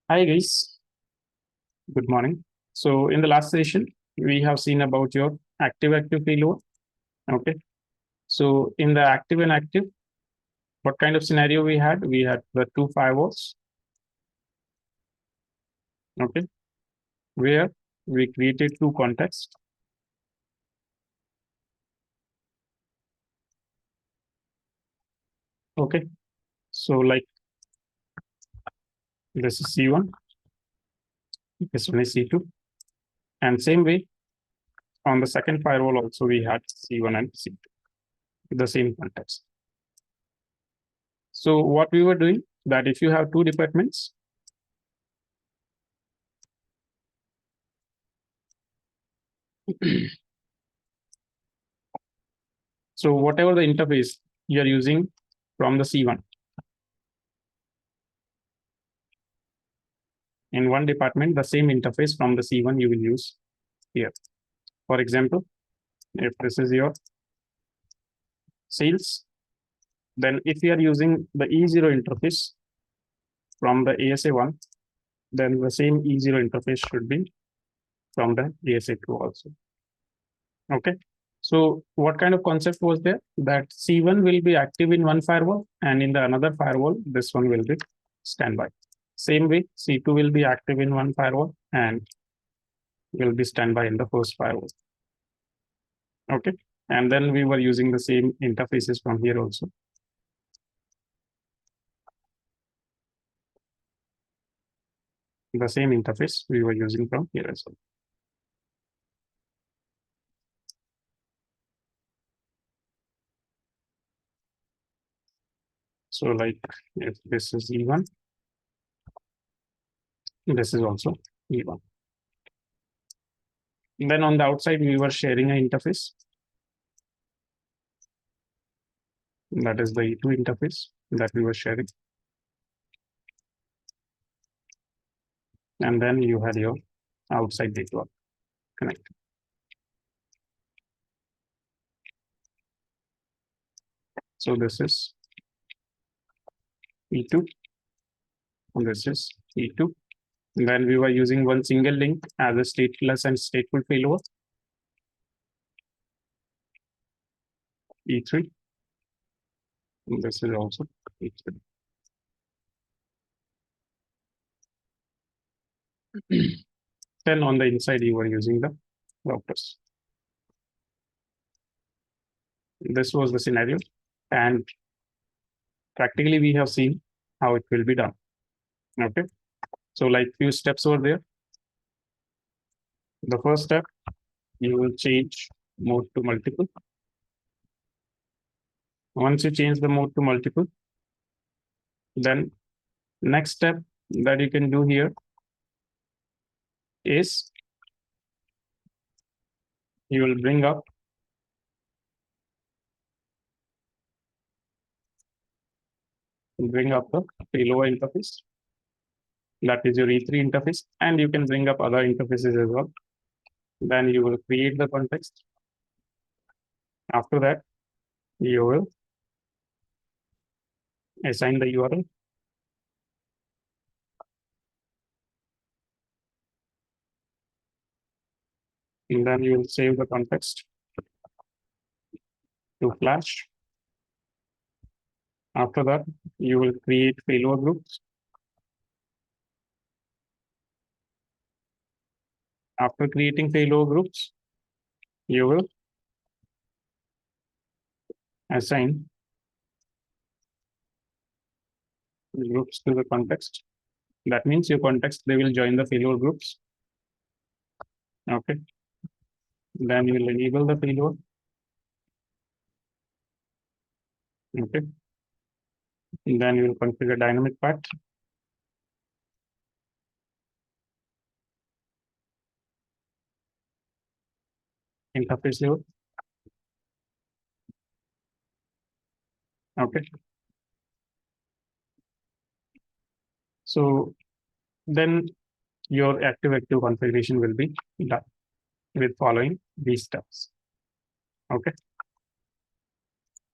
Hi guys, good morning. So in the last session, we have seen about your active failover. Okay. So in the active and active, what kind of scenario we had? We had the two firewalls. Okay. Where we created two contexts. Okay. So like this is C1, this one is C2. And same way on the second firewall also we had C1 and C2, the same context. So what we were doing that if you have two departments, so whatever the interface you are using from the C1 in one department, the same interface from the C1 you will use here. For example, if this is your sales, then if you are using the E0 interface from the ASA1, then the same E0 interface should be from the ASA2 also. Okay. So what kind of concept was there? That C1 will be active in one firewall and in the another firewall, this one will be standby. Same way, C2 will be active in one firewall and will be standby in the first firewall. Okay. And then we were using the same interfaces from here also. The same interface we were using from here as well. So like if this is E1, this is also E1. And then on the outside, we were sharing an interface. That is the E2 interface that we were sharing. And then you had your outside network connected. So this is E2. And this is E2. And then we were using one single link as a stateless and stateful failover. E3. And this is also E3. Then on the inside, you were using the routers. This was the scenario. And practically, we have seen how it will be done. Okay. So like few steps over there. The first step, you will change mode to multiple. Once you change the mode to multiple, then next step that you can do here is you will bring up the failover interface. That is your E3 interface, and you can bring up other interfaces as well. Then you will create the context. After that, you will assign the URL. And then you will save the context to Flash. After that, you will create failover groups. After creating failover groups, you will assign groups to the context. That means your context, they will join the failover groups. Okay. Then you will enable the failover. Okay. And then you will configure dynamic path. Interface level. Okay. So then your active configuration will be done with following these steps. Okay.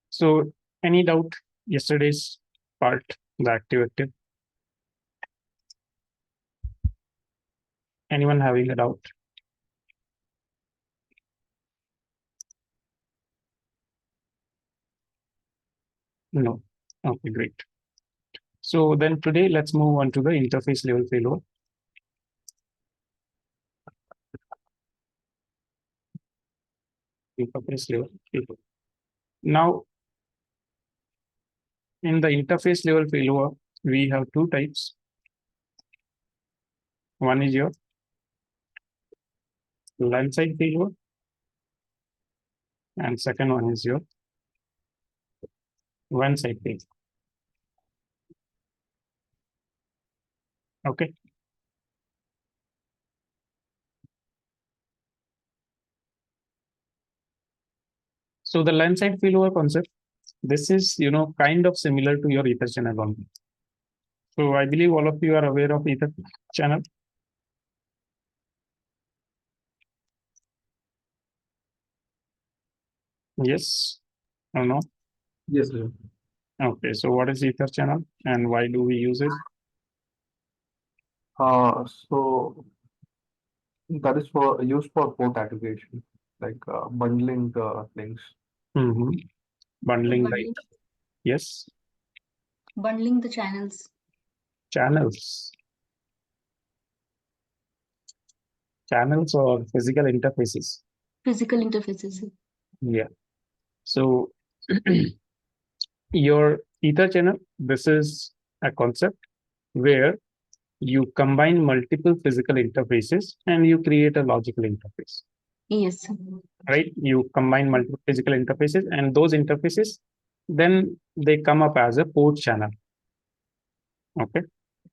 So any doubt yesterday's part, the active? Anyone having a doubt? No. Okay, great. So then today let's move on to the interface level failover. Interface level failover. Now, in the interface level failover, we have two types. One is your line side failover, and second one is your one side failover. Okay. So the line side failover concept, this is kind of similar to your ether channel only. So I believe all of you are aware of ether channel. Yes or no? Yes, sir. Okay, so what is ether channel and why do we use it? So that is for used for port aggregation, like bundling the links. Mm-hmm. Bundling, like, Bundling, yes, bundling the channels. channels. Channels or physical interfaces. Physical interfaces. Yeah. So your ether channel, this is a concept where you combine multiple physical interfaces and you create a logical interface, Yes. right? You combine multiple physical interfaces and those interfaces, then they come up as a port channel. Okay.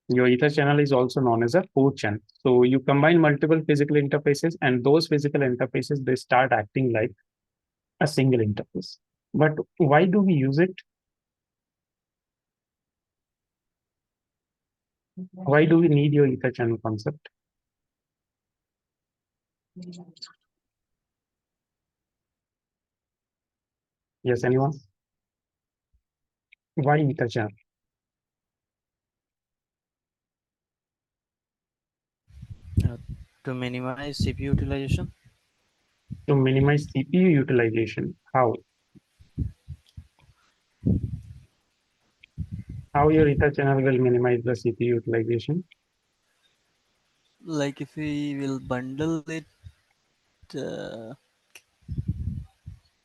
Your ether channel is also known as a port channel. So you combine multiple physical interfaces and those physical interfaces, they start acting like a single interface. But why do we use it? Why do we need your ether channel concept? Yes, anyone? Why ether channel? To minimize CPU utilization. To minimize CPU utilization. How? How your ether channel will minimize the CPU utilization? Like if we will bundle it,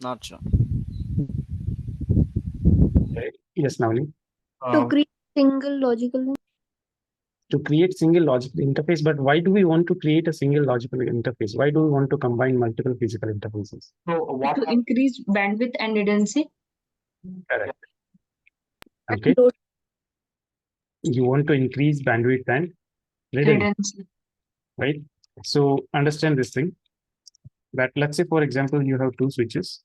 not sure. Right. Yes, Navani. To Um, create single logical. To create single logical interface, but why do we want to create a single logical interface? Why do we want to combine multiple physical interfaces? so what To increase bandwidth and redundancy. Correct. Okay. You want to increase bandwidth and redundancy, right? So understand this thing that let's say, for example, you have two switches.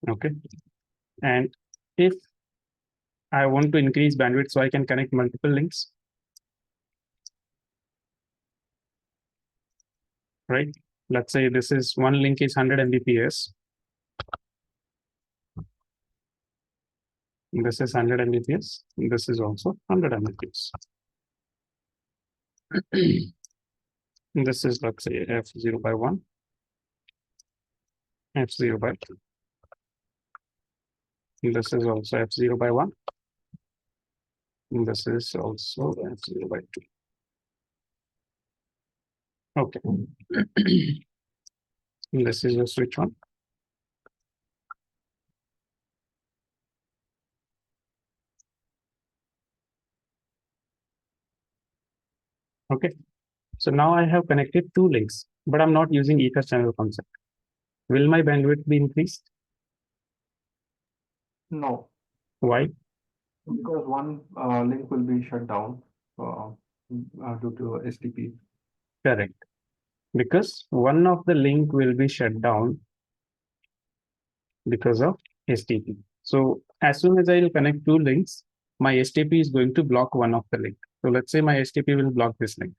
Okay. And if I want to increase bandwidth so I can connect multiple links, right? Let's say this is one link is 100 Mbps. This is 100 Mbps. This is also 100 Mbps. This is, let's say, F0 by 1, F0 by 2. This is also F0 by 1. This is also F0 by 2. Okay. This is your switch 1. Okay. So now I have connected two links, but I'm not using ether channel concept. Will my bandwidth be increased? No, Why? because one link will be shut down due to STP. Correct. Because one of the link will be shut down because of STP. So as soon as I will connect two links, my STP is going to block one of the link. So let's say my STP will block this link.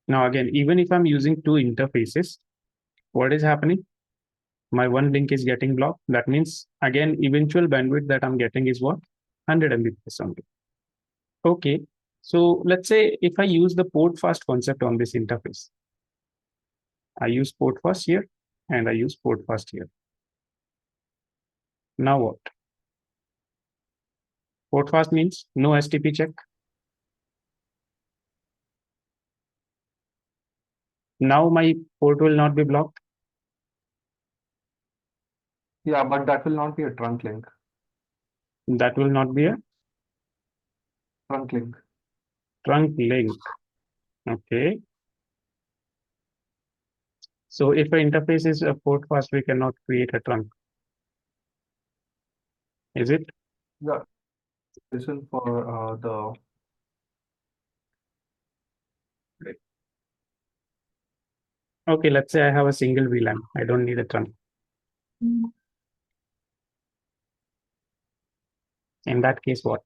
Now again, even if I'm using two interfaces, what is happening? My one link is getting blocked. That means again, eventual bandwidth that I'm getting is what? 100 Mbps only. Okay. So let's say if I use the port fast concept on this interface, I use port fast here and I use port fast here. Now what? Port fast means no STP check. Now my port will not be blocked. Yeah, but that will not be a trunk link. That will not be a Trunk link. trunk link. Okay. So if an interface is a port fast, we cannot create a trunk. Is it? Yeah. Listen for the Okay, let's say I have a single VLAN. I don't need a trunk. Mm. In that case, what?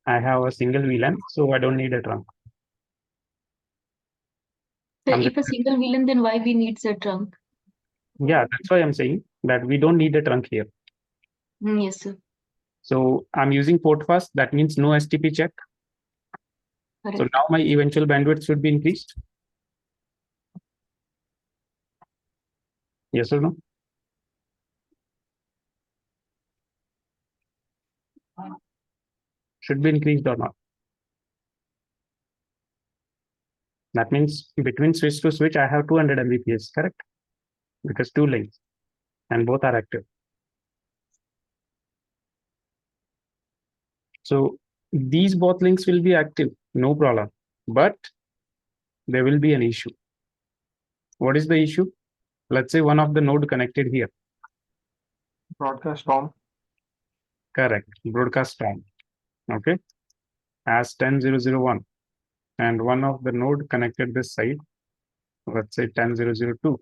I have a single VLAN, so I don't need a trunk. So I'm if a single VLAN, then why we need a trunk? Yeah, that's why I'm saying that we don't need a trunk here. Yes, sir. So I'm using port fast. That means no STP check. So Correct. now my eventual bandwidth should be increased. Yes or no? Should be increased or not? That means between switch to switch, I have 200 Mbps, correct? Because two links and both are active. So these both links will be active, no problem. But there will be an issue. What is the issue? Let's say one of the node connected here. broadcast storm. Correct. Broadcast time. Okay. As 10001. And one of the node connected this side. Let's say 10002.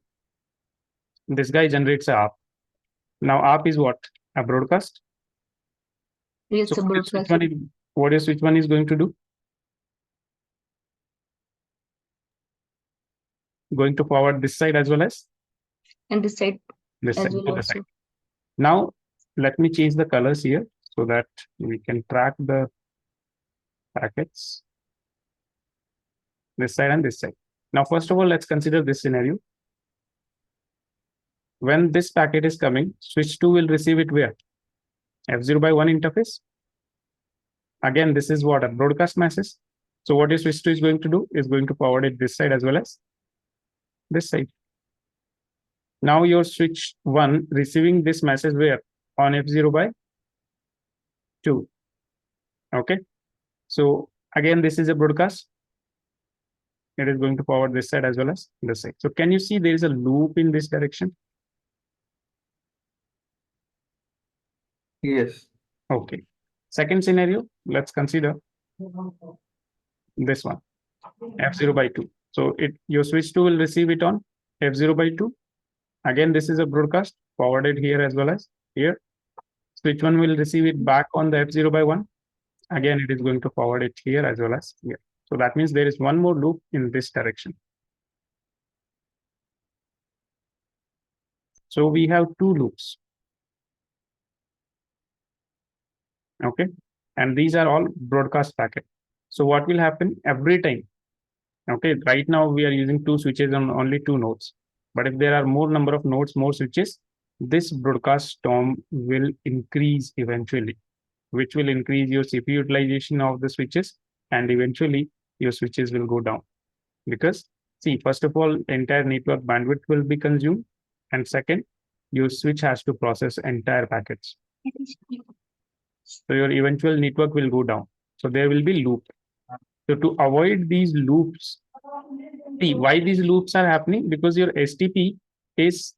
This guy generates a ARP. Now ARP is what? A broadcast. Yes, So sir. Broadcast. what is which one is going to do? Going to forward this side as well as And this side this as side. well To the also. side. Now let me change the colors here so that we can track the packets. This side and this side. Now, first of all, let's consider this scenario. When this packet is coming, switch 2 will receive it where? F0 by 1 interface. Again, this is what? A broadcast message. So what is switch 2 is going to do? Is going to forward it this side as well as this side. Now your switch 1 receiving this message where? On F0 by 2. Okay. So again, this is a broadcast. It is going to forward this side as well as this side. So can you see there is a loop in this direction? Yes. Okay. Second scenario, let's consider this one, F0 by 2. So your switch 2 will receive it on F0 by 2. Again, this is a broadcast forwarded here as well as here. Switch 1 will receive it back on the F0 by 1. Again, it is going to forward it here as well as here. So that means there is one more loop in this direction. So we have two loops. Okay. And these are all broadcast packet. So what will happen every time? Okay. Right now we are using two switches on only two nodes. But if there are more number of nodes, more switches, this broadcast storm will increase eventually, which will increase your CPU utilization of the switches, and eventually your switches will go down. Because see, first of all, entire network bandwidth will be consumed, and second, your switch has to process entire packets. So your eventual network will go down. So there will be loop. So to avoid these loops, see why these loops are happening? Because your STP is,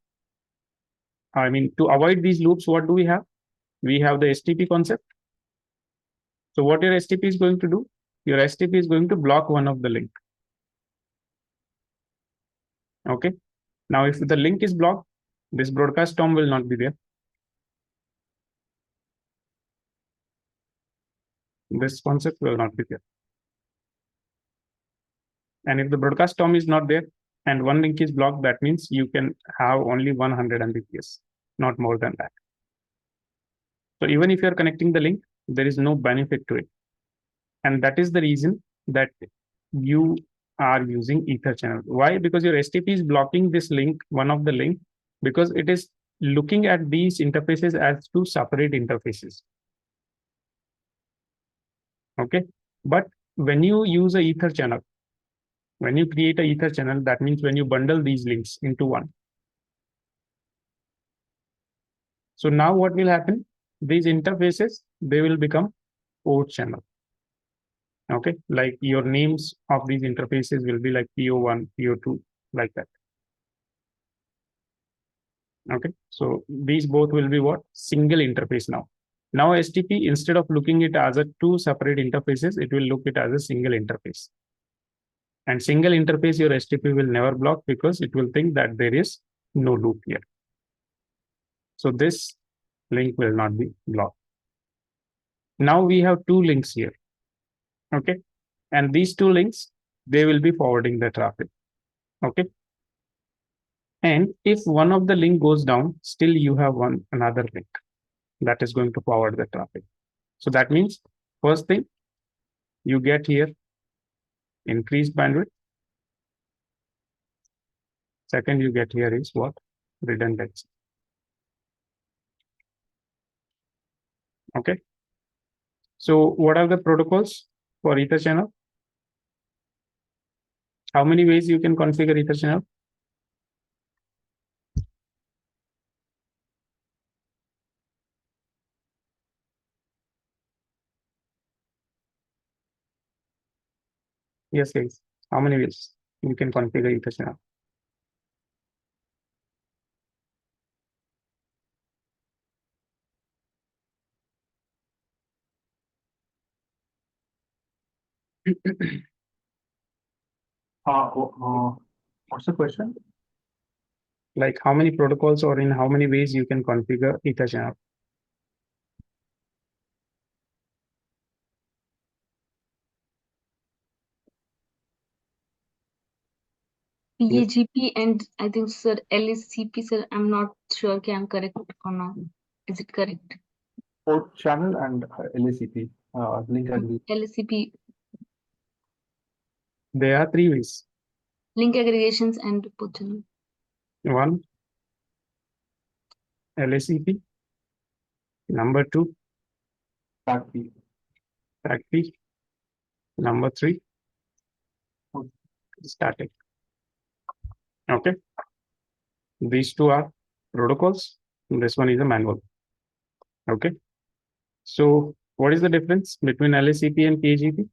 to avoid these loops, what do we have? We have the STP concept. So what your STP is going to do? Your STP is going to block one of the link. Okay. Now, if the link is blocked, this broadcast storm will not be there. This concept will not be there. And if the broadcast storm is not there and one link is blocked, that means you can have only 100 Mbps, not more than that. So even if you're connecting the link, there is no benefit to it. And that is the reason that you are using Ether channel. Why? Because your STP is blocking this link, one of the link, because it is looking at these interfaces as two separate interfaces. Okay. But when you use a Ether channel, when you create a Ether channel, that means when you bundle these links into one. So now what will happen? These interfaces, they will become port channel. Okay, like your names of these interfaces will be like PO1, PO2, like that. Okay, so these both will be what? Single interface now. Now STP, instead of looking it as a two separate interfaces, it will look it as a single interface. And single interface, your STP will never block because it will think that there is no loop here. So this link will not be blocked. Now we have two links here. Okay, and these two links, they will be forwarding the traffic. Okay, and if one of the link goes down, still you have another link that is going to forward the traffic. So that means first thing you get here increased bandwidth. Second you get here is what? Redundancy. Okay, so what are the protocols for Ether channel? How many ways you can configure Ether channel? Yes, guys. How many ways you can configure Ether channel? What's the question? Like how many protocols or in how many ways you can configure Ether channel? PAGP and I think sir LSCP sir, I'm not sure if I'm correct or not. Is it correct? Port channel and LACP, link aggregation. LSCP There are three ways. link aggregations and port channel. One, LACP. Number two, FACP. FACP. Number three, static. Okay. These two are protocols. This one is a manual. Okay. So what is the difference between LACP and PAGP?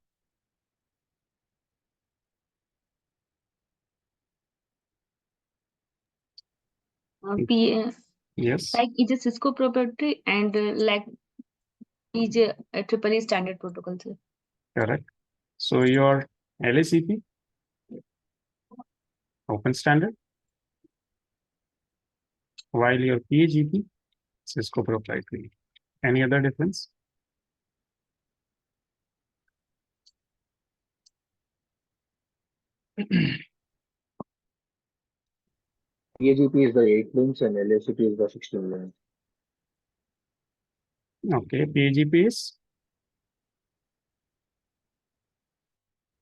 PA Yes, like is a Cisco proprietary and like is a triple E standard protocol sir. correct. So your LACP, open standard, while your PAGP, Cisco proprietary. Any other difference? PAGP is the 8 links and LACP is the 16 links. Okay, PAGP is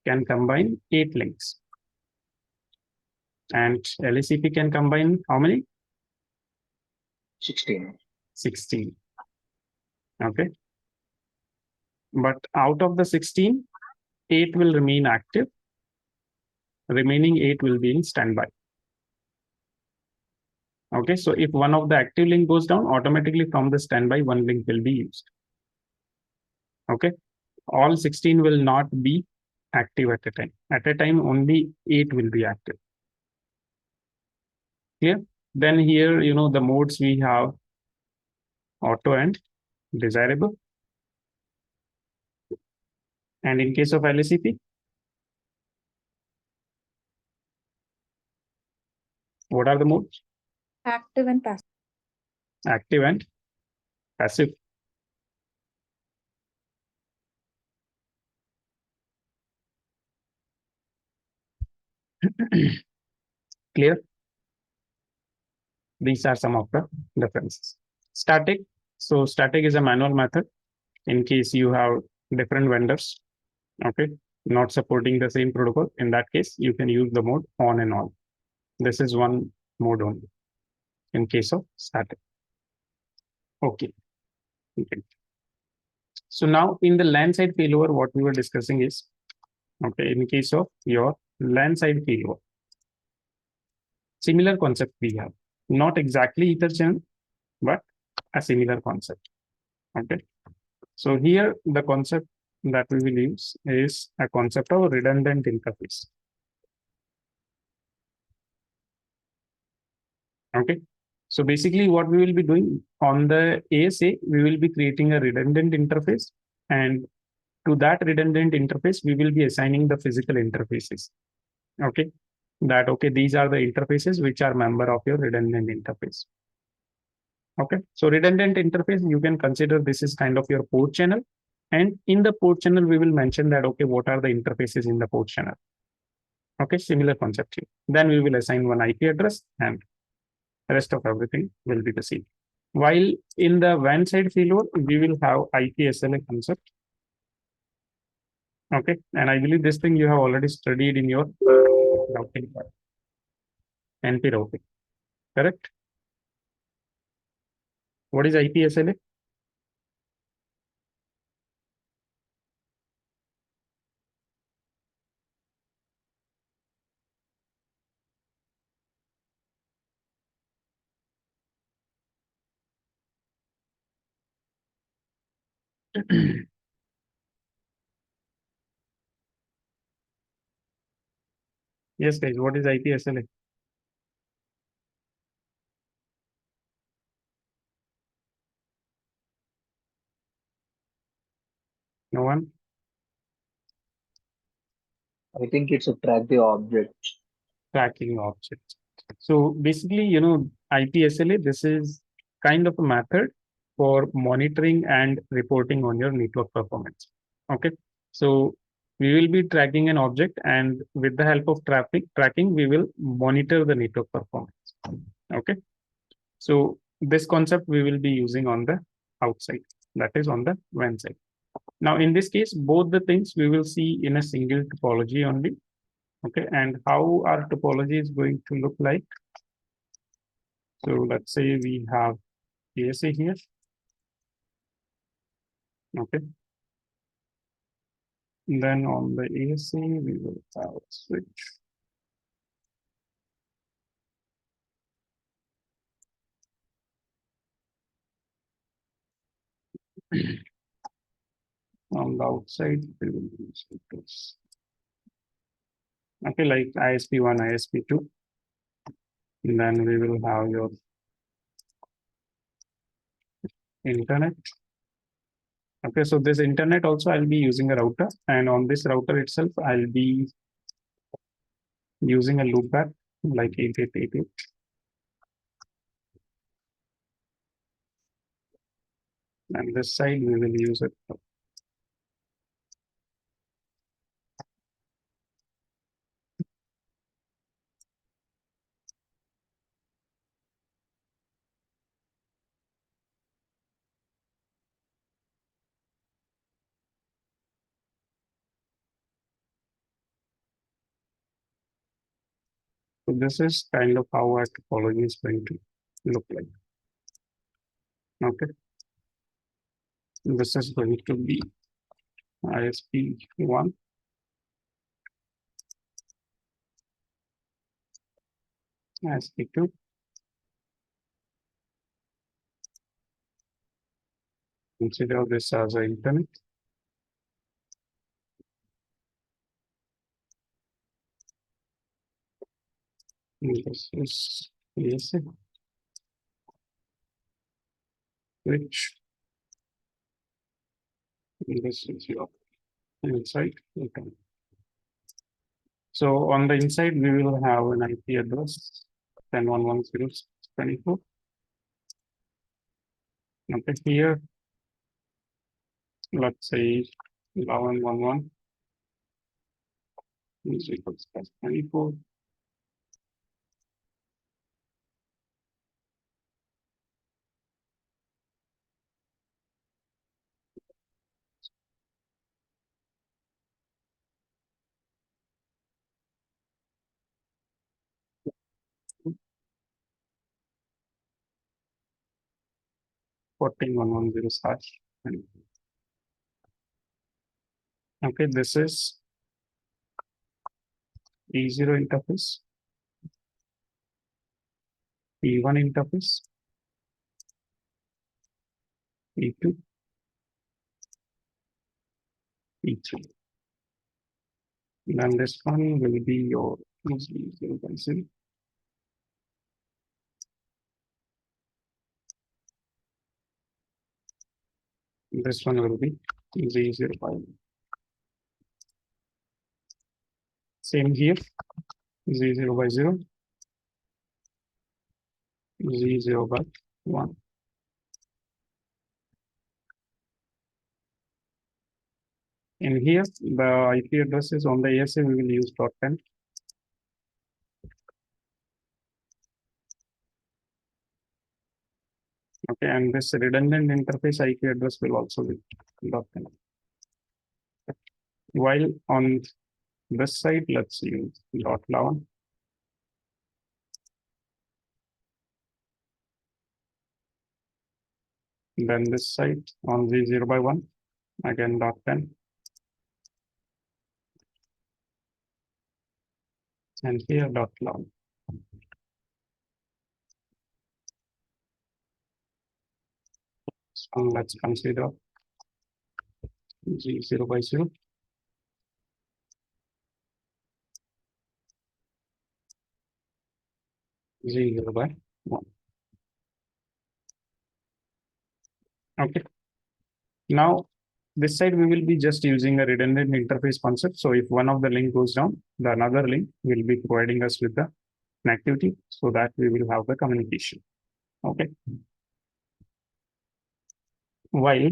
can combine 8 links. And LACP can combine how many? 16. 16. Okay. But out of the 16, 8 will remain active. Remaining 8 will be in standby. Okay, so if one of the active link goes down, automatically from the standby, one link will be used. Okay, all 16 will not be active at a time. At a time, only 8 will be active. Here, then here, the modes we have auto and desirable. And in case of LACP, what are the modes? Active and passive. Active and passive. Clear? These are some of the differences. Static. So static is a manual method in case you have different vendors, okay, not supporting the same protocol. In that case, you can use the mode on and on. This is one mode only in case of static. Okay. Okay. So now in the LAN side failover, what we were discussing is, okay, in case of your LAN side failover, similar concept we have, not exactly ether channel, but a similar concept. Okay. So here the concept that we will use is a concept of redundant interface. Okay. So basically what we will be doing on the ASA, we will be creating a redundant interface, and to that redundant interface, we will be assigning the physical interfaces. Okay. That, okay, these are the interfaces which are member of your redundant interface. Okay. So redundant interface, you can consider this is kind of your port channel. And in the port channel, we will mention that, okay, what are the interfaces in the port channel? Okay, similar concept here. Then we will assign one IP address and rest of everything will be the same. While in the WAN side failover, we will have IP SLA concept. Okay, and I believe this thing you have already studied in your routing part, NP routing, correct? What is IP SLA? Yes, guys, what is IP SLA? No one? I think it's a track the object. Tracking objects. So basically, IP SLA, this is kind of a method for monitoring and reporting on your network performance. Okay. So we will be tracking an object, and with the help of tracking, we will monitor the network performance. Okay. So this concept we will be using on the outside, that is on the WAN side. Now, in this case, both the things we will see in a single topology only. Okay, and how our topology is going to look like. So let's say we have ASA here. Okay. Then on the ASA, we will have a switch. On the outside, we will use this. Okay, like ISP1, ISP2. And then we will have your internet. Okay, so this internet also I'll be using a router, and on this router itself, I'll be using a loopback like 8888. And this side we will use it. So this is kind of how our topology is going to look like. Okay. This is going to be ISP1. ISP2. Consider this as an internet. And this is ASA, which this is your inside internet. So on the inside, we will have an IP address 10.1.1.0.24. Okay, here, let's say 11.1.1 is equals to 24. 14110 hash. Okay, this is E0 interface, E1 interface, E2, E3. Then this one will be your E0 This one will be Z0. Same here, Z0 Z0 And here the IP address is on the ASA, we will use .10. Okay, and this redundant interface IP address will also be .10. While on this side, let's use .11. Then this side on Z0 again .10. And here .11. So let's consider Z0 Z0 Okay. Now this side we will be just using a redundant interface concept. So if one of the link goes down, the another link will be providing us with the connectivity so that we will have the communication. Okay. While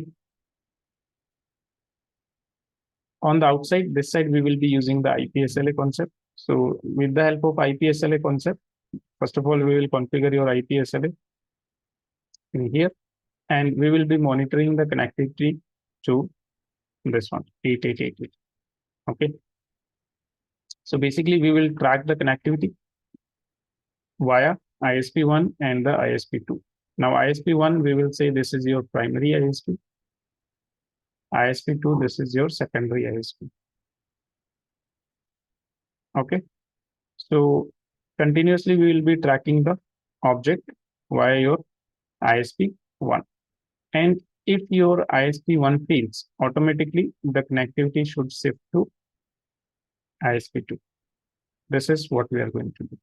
on the outside, this side we will be using the IPSLA concept. So with the help of IPSLA concept, first of all, we will configure your IPSLA in here, and we will be monitoring the connectivity to this one, 8888. Okay. So basically, we will track the connectivity via ISP1 and the ISP2. Now, ISP1, we will say this is your primary ISP. ISP2, this is your secondary ISP. Okay. So continuously, we will be tracking the object via your ISP1. And if your ISP1 fails, automatically the connectivity should shift to ISP2. This is what we are going to do.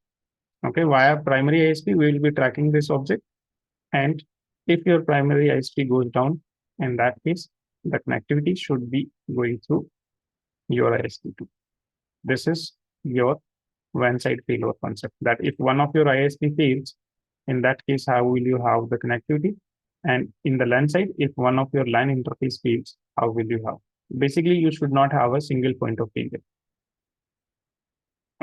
Okay, via primary ISP, we will be tracking this object. And if your primary ISP goes down, in that case, the connectivity should be going through your ISP2. This is your one-side failover concept, that if one of your ISP fails, in that case, how will you have the connectivity? And in the LAN side, if one of your LAN interface fails, how will you have? Basically, you should not have a single point of failure.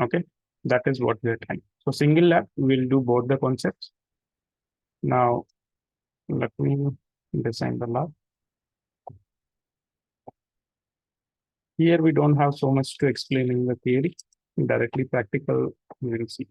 Okay, that is what we are trying. So single lab will do both the concepts. Now, let me design the lab. Here we don't have so much to explain in the theory. Directly practical, we will see.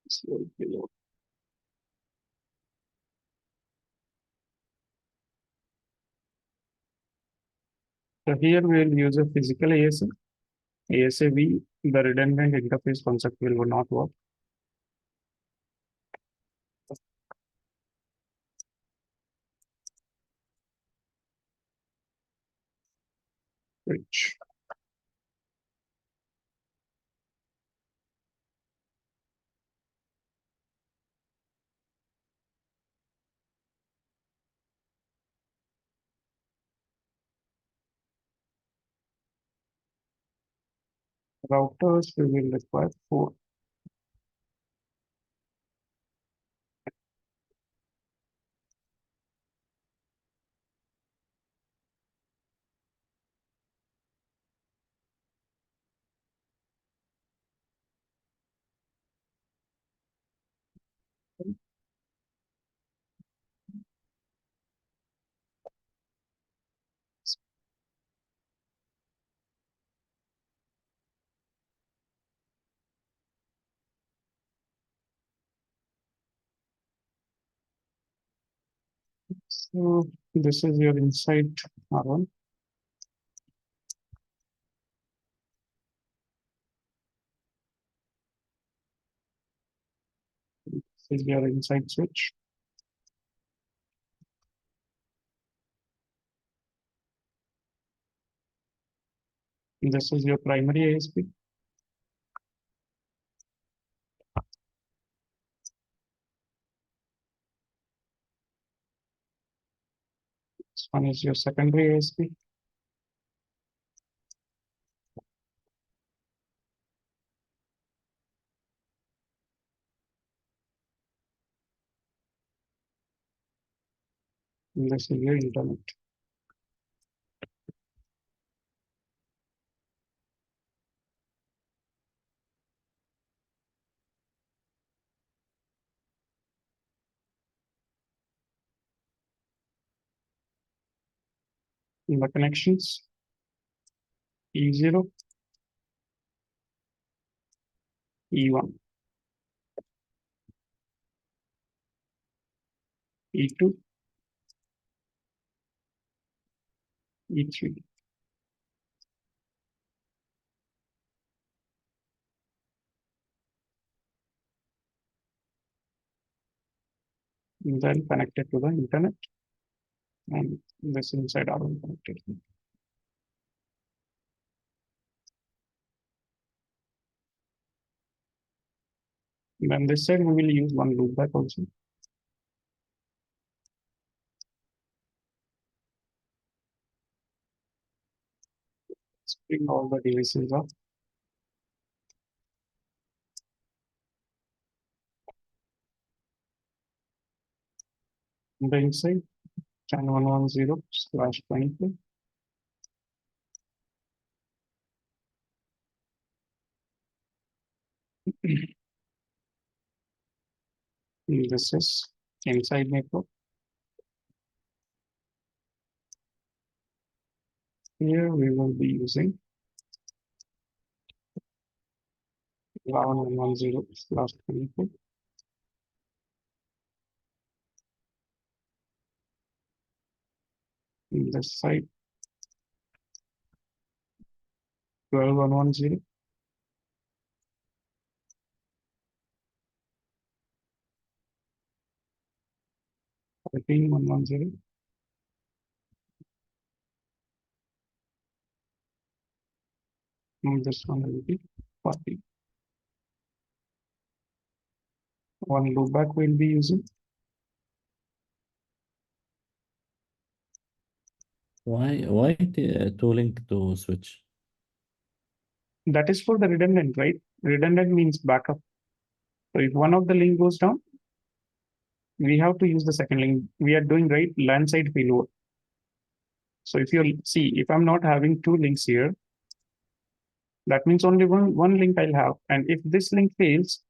So below. So here we will use a physical ASA. ASAV, the redundant interface concept will not work. Which routers we will require 4. So this is your inside R1. This is your inside switch. This is your primary ASP. This one is your secondary ASP. And this is your internet. In the connections, E0, E1, E2, E3. And then connected to the internet. And this inside R1 connected. Then this side we will use one loopback also. Let's bring all the devices up. On the inside, channel 110/24. This is inside network. Here we will be using 11.110/24. This side 12.110. Repeating 110. And this one will be 40. One loopback we'll be using. Why to link to switch? That is for the redundant, right? Redundant means backup. So if one of the link goes down, we have to use the second link. We are doing right LAN side failover. So if you see, if I'm not having two links here, that means only one link I'll have. And if this link fails,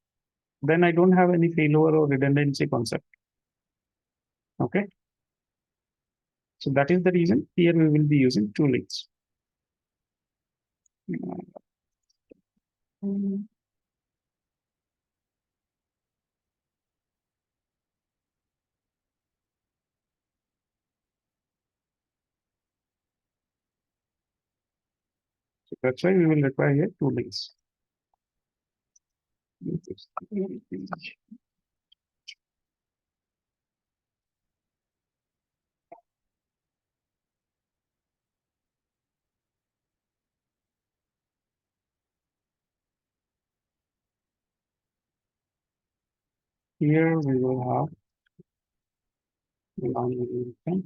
then I don't have any failover or redundancy concept. Okay. So that is the reason here we will be using two links. That's why we will require here two links. Here we will have long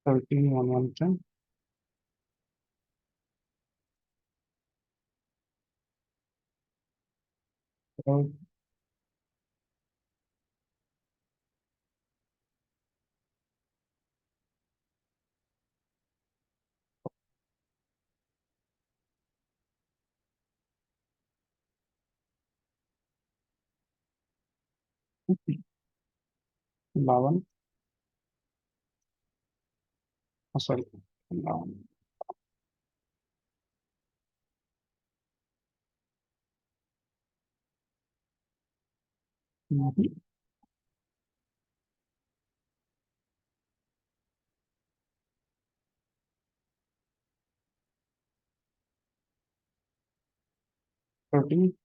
13 on 110. So 11. Oh, sorry. 11. Mhm. Thirteen.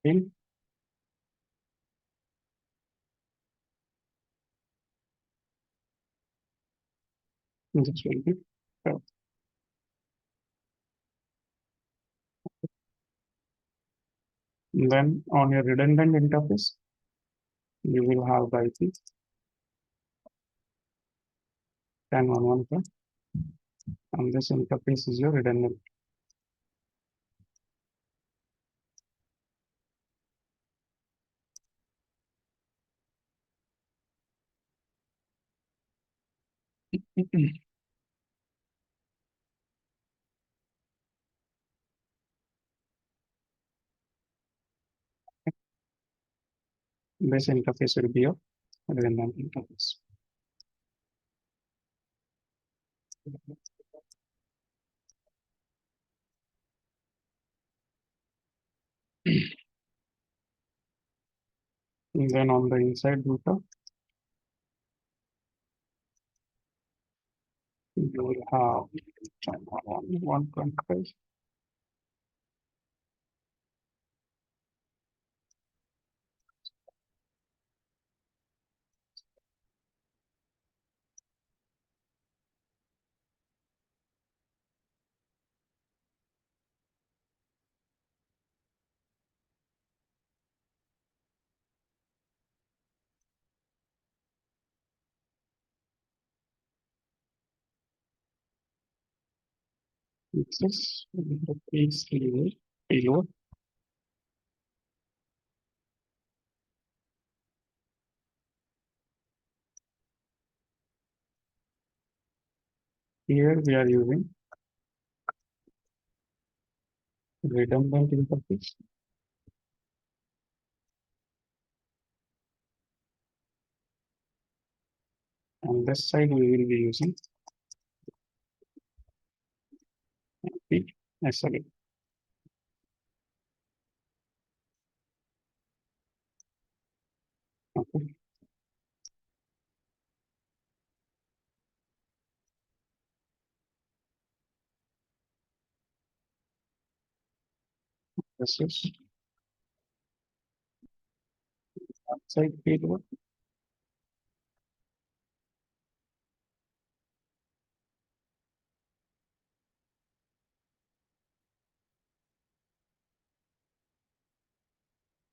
In this will be 12. Then on your redundant interface, you will have the IP 10 on 110, and this interface is your redundant. This interface will be your redundant interface. And then on the inside router, you will have 125. This is payload. Here we are using redundant interface. On this side, we will be using the SLA. Okay. This is outside payload.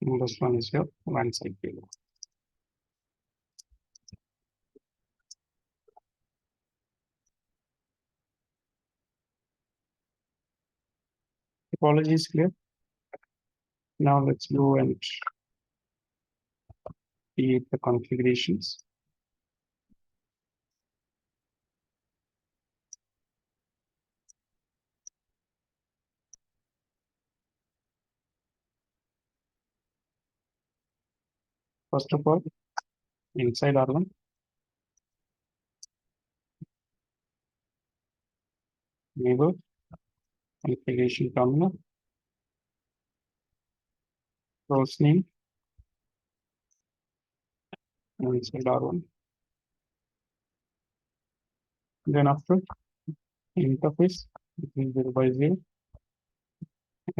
And this one is your one side payload. Topology is clear. Now let's go and create the configurations. First of all, inside R1, neighbor, configuration terminal, source name, and inside R1. Then after interface, between 0 by 0,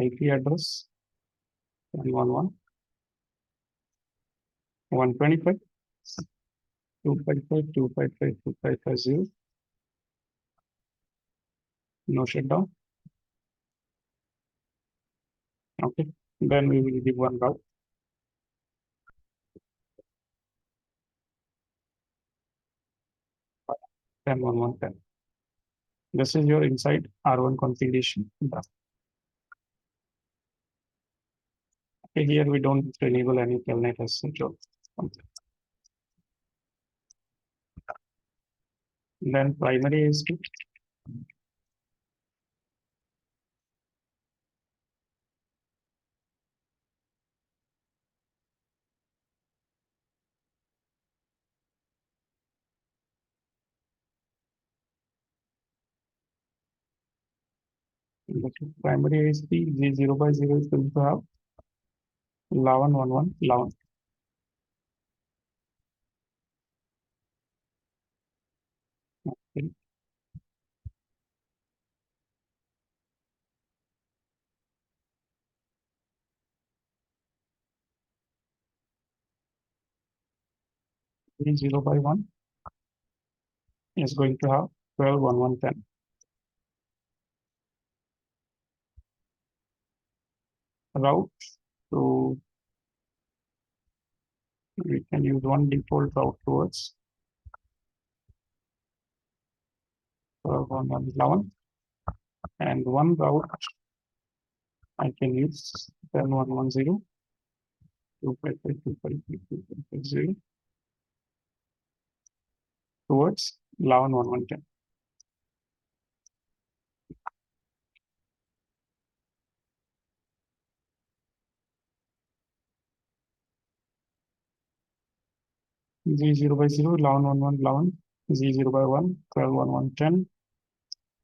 IP address, 111, 125, 255, 255, 2550, no shutdown. Okay, then we will give one route. 10.1.1.10. This is your inside R1 configuration. Done. Okay, here we don't enable any telnet as such. Then primary ASP. Primary ASP G0 by 0 is going to have 1111 11. Okay. G0 by 1 is going to have 121110. Route, so we can use one default route towards 121111 and one route I can use 10110 255 255 towards 111110. G0 by 0 111111, G0 by 1 121110.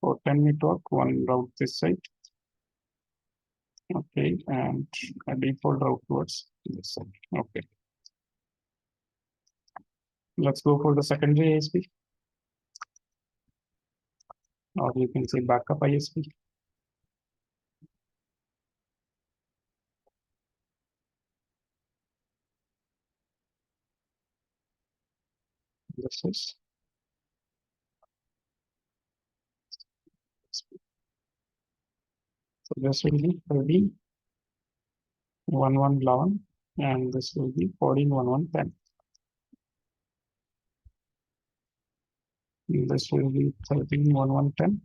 For 10 network, one route this side. Okay, and a default route towards this side. Okay. Let's go for the secondary ISP. Or you can say backup ISP. This is so this will be 131111 and this will be 141110. This will be 131110.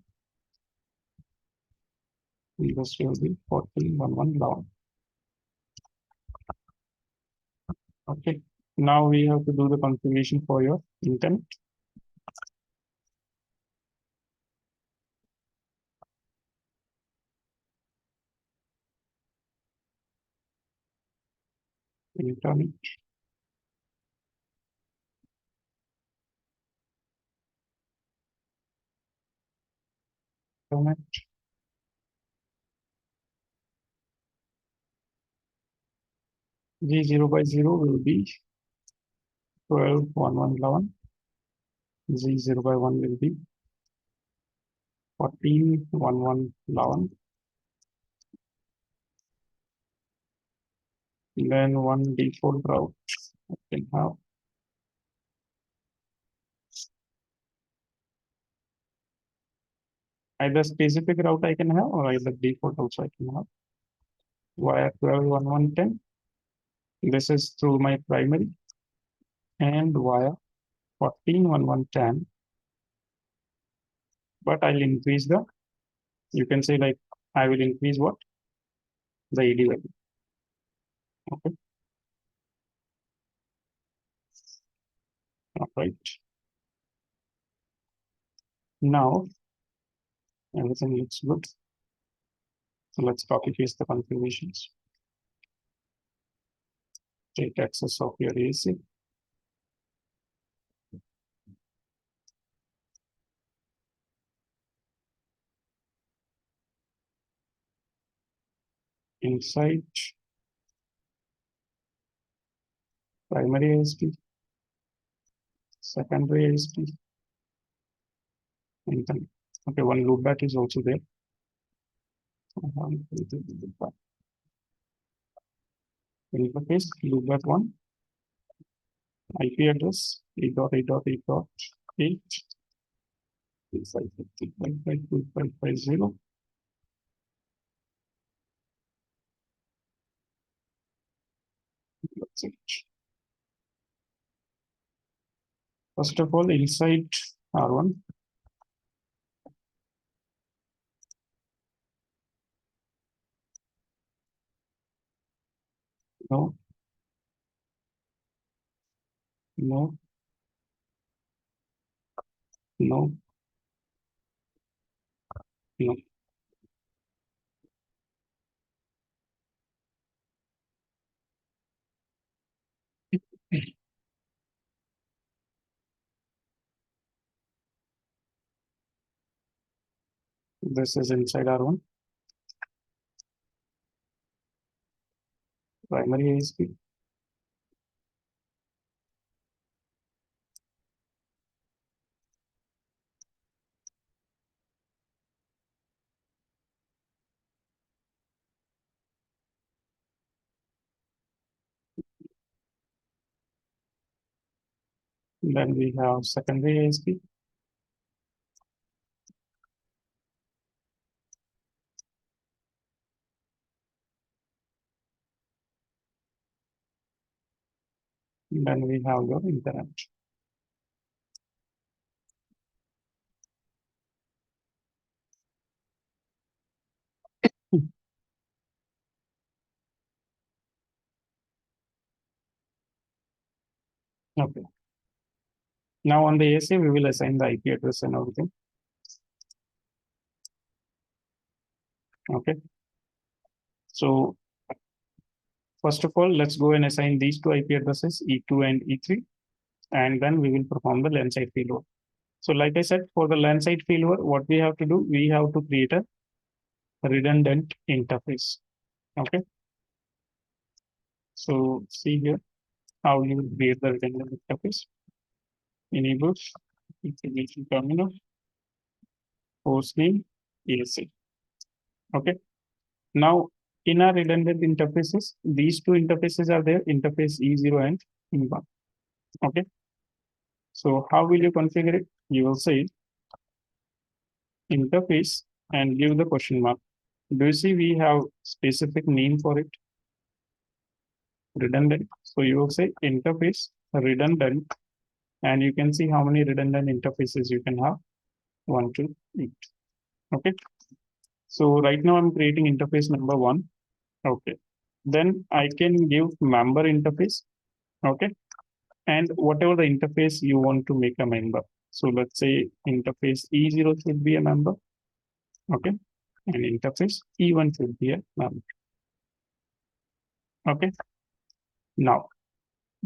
This will be 141111. Okay. Now we have to do the configuration for your internet. Internet. Internet. G0 by 0 will be 121111. G0 by 1 will be 141111. Then one default route I can have. Either specific route I can have or either default also I can have. Via 121110. This is through my primary and via 141110. But I'll increase the, you can say like I will increase what? The ED value. Okay. All right. Now everything looks good. So let's copy paste the configurations. Take access of your AC. Inside primary ISP, secondary ISP, and then okay, one loopback is also there. Interface loopback 1, IP address 8.8.8.8, 355.2550. That's it. First of all, inside R1, no, no, no, no. This is inside R1, primary ISP. Then we have secondary ISP. Then we have your internet. Okay. Now on the ASA, we will assign the IP address and everything. Okay. So first of all, let's go and assign these two IP addresses, E2 and E3, and then we will perform the LAN side failover. So like I said, for the LAN side failover, what we have to do, we have to create a redundant interface. Okay. So see here how you will create the redundant interface. Enable information terminal, host name, ASA. Okay. Now in our redundant interfaces, these two interfaces are there, interface E0 and E1. Okay. So how will you configure it? You will say interface and give the question mark. Do you see we have specific name for it? Redundant. So you will say interface redundant, and you can see how many redundant interfaces you can have. 1, 2, 8. Okay. So right now I'm creating interface number 1. Okay. Then I can give member interface. Okay. And whatever the interface you want to make a member. So let's say interface E0 should be a member. Okay. And interface E1 should be a member. Okay. Now,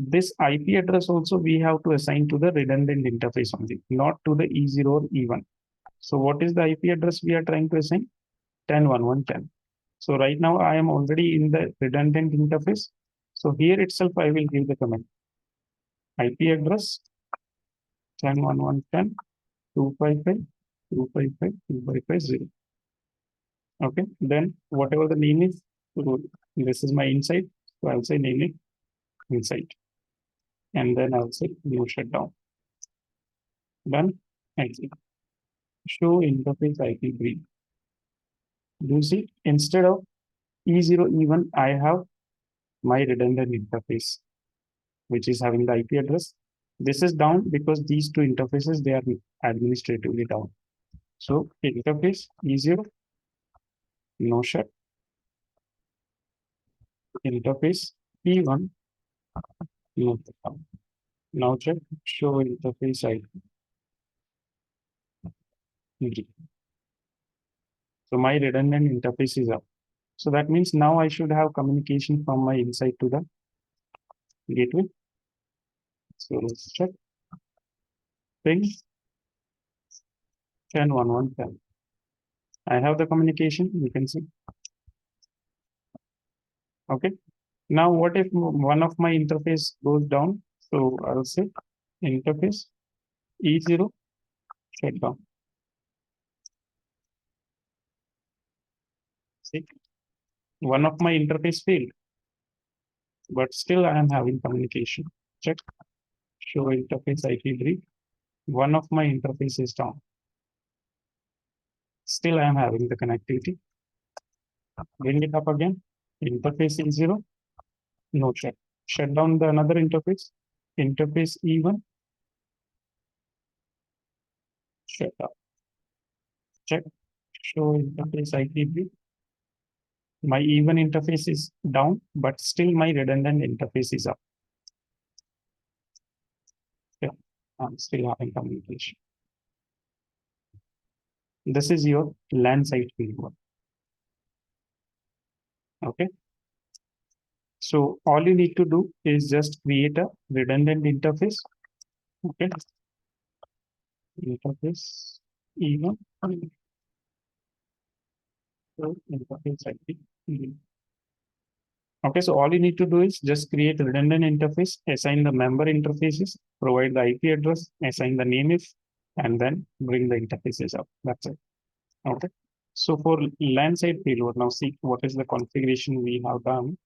this IP address also we have to assign to the redundant interface only, not to the E0 or E1. So what is the IP address we are trying to assign? 10.1.1.10. So right now I am already in the redundant interface. So here itself I will give the command. IP address 10.1.1.10 255.255.255.0. Okay, then whatever the name is, so this is my inside. So I'll say name it inside. And then I'll say no shutdown. Done. Exit. Show interface IP brief. Do you see? Instead of E0, E1, I have my redundant interface, which is having the IP address. This is down because these two interfaces, they are administratively down. So interface E0, no shut. Interface E1, no shutdown. Now check show interface IP. So my redundant interface is up. So that means now I should have communication from my inside to the gateway. So let's check. Ping 10.1.1.10. I have the communication, you can see. Okay. Now, what if one of my interface goes down? So I'll say interface E0 shut down. See, one of my interface failed, but still I am having communication. Check. Show interface IP brief. One of my interface is down. Still I am having the connectivity. Bring it up again. Interface E0. No check. Shut down the another interface. Interface E1. Shut down. Check. Show interface IP brief. My E1 interface is down, but still my redundant interface is up. Yeah, I'm still having communication. This is your LAN site failover. Okay. So all you need to do is just create a redundant interface. Okay. Interface E1. So interface IP. Okay, so all you need to do is just create a redundant interface, assign the member interfaces, provide the IP address, assign the name if, and then bring the interfaces up. That's it. Okay. So for LAN side failover, now see what is the configuration we have done.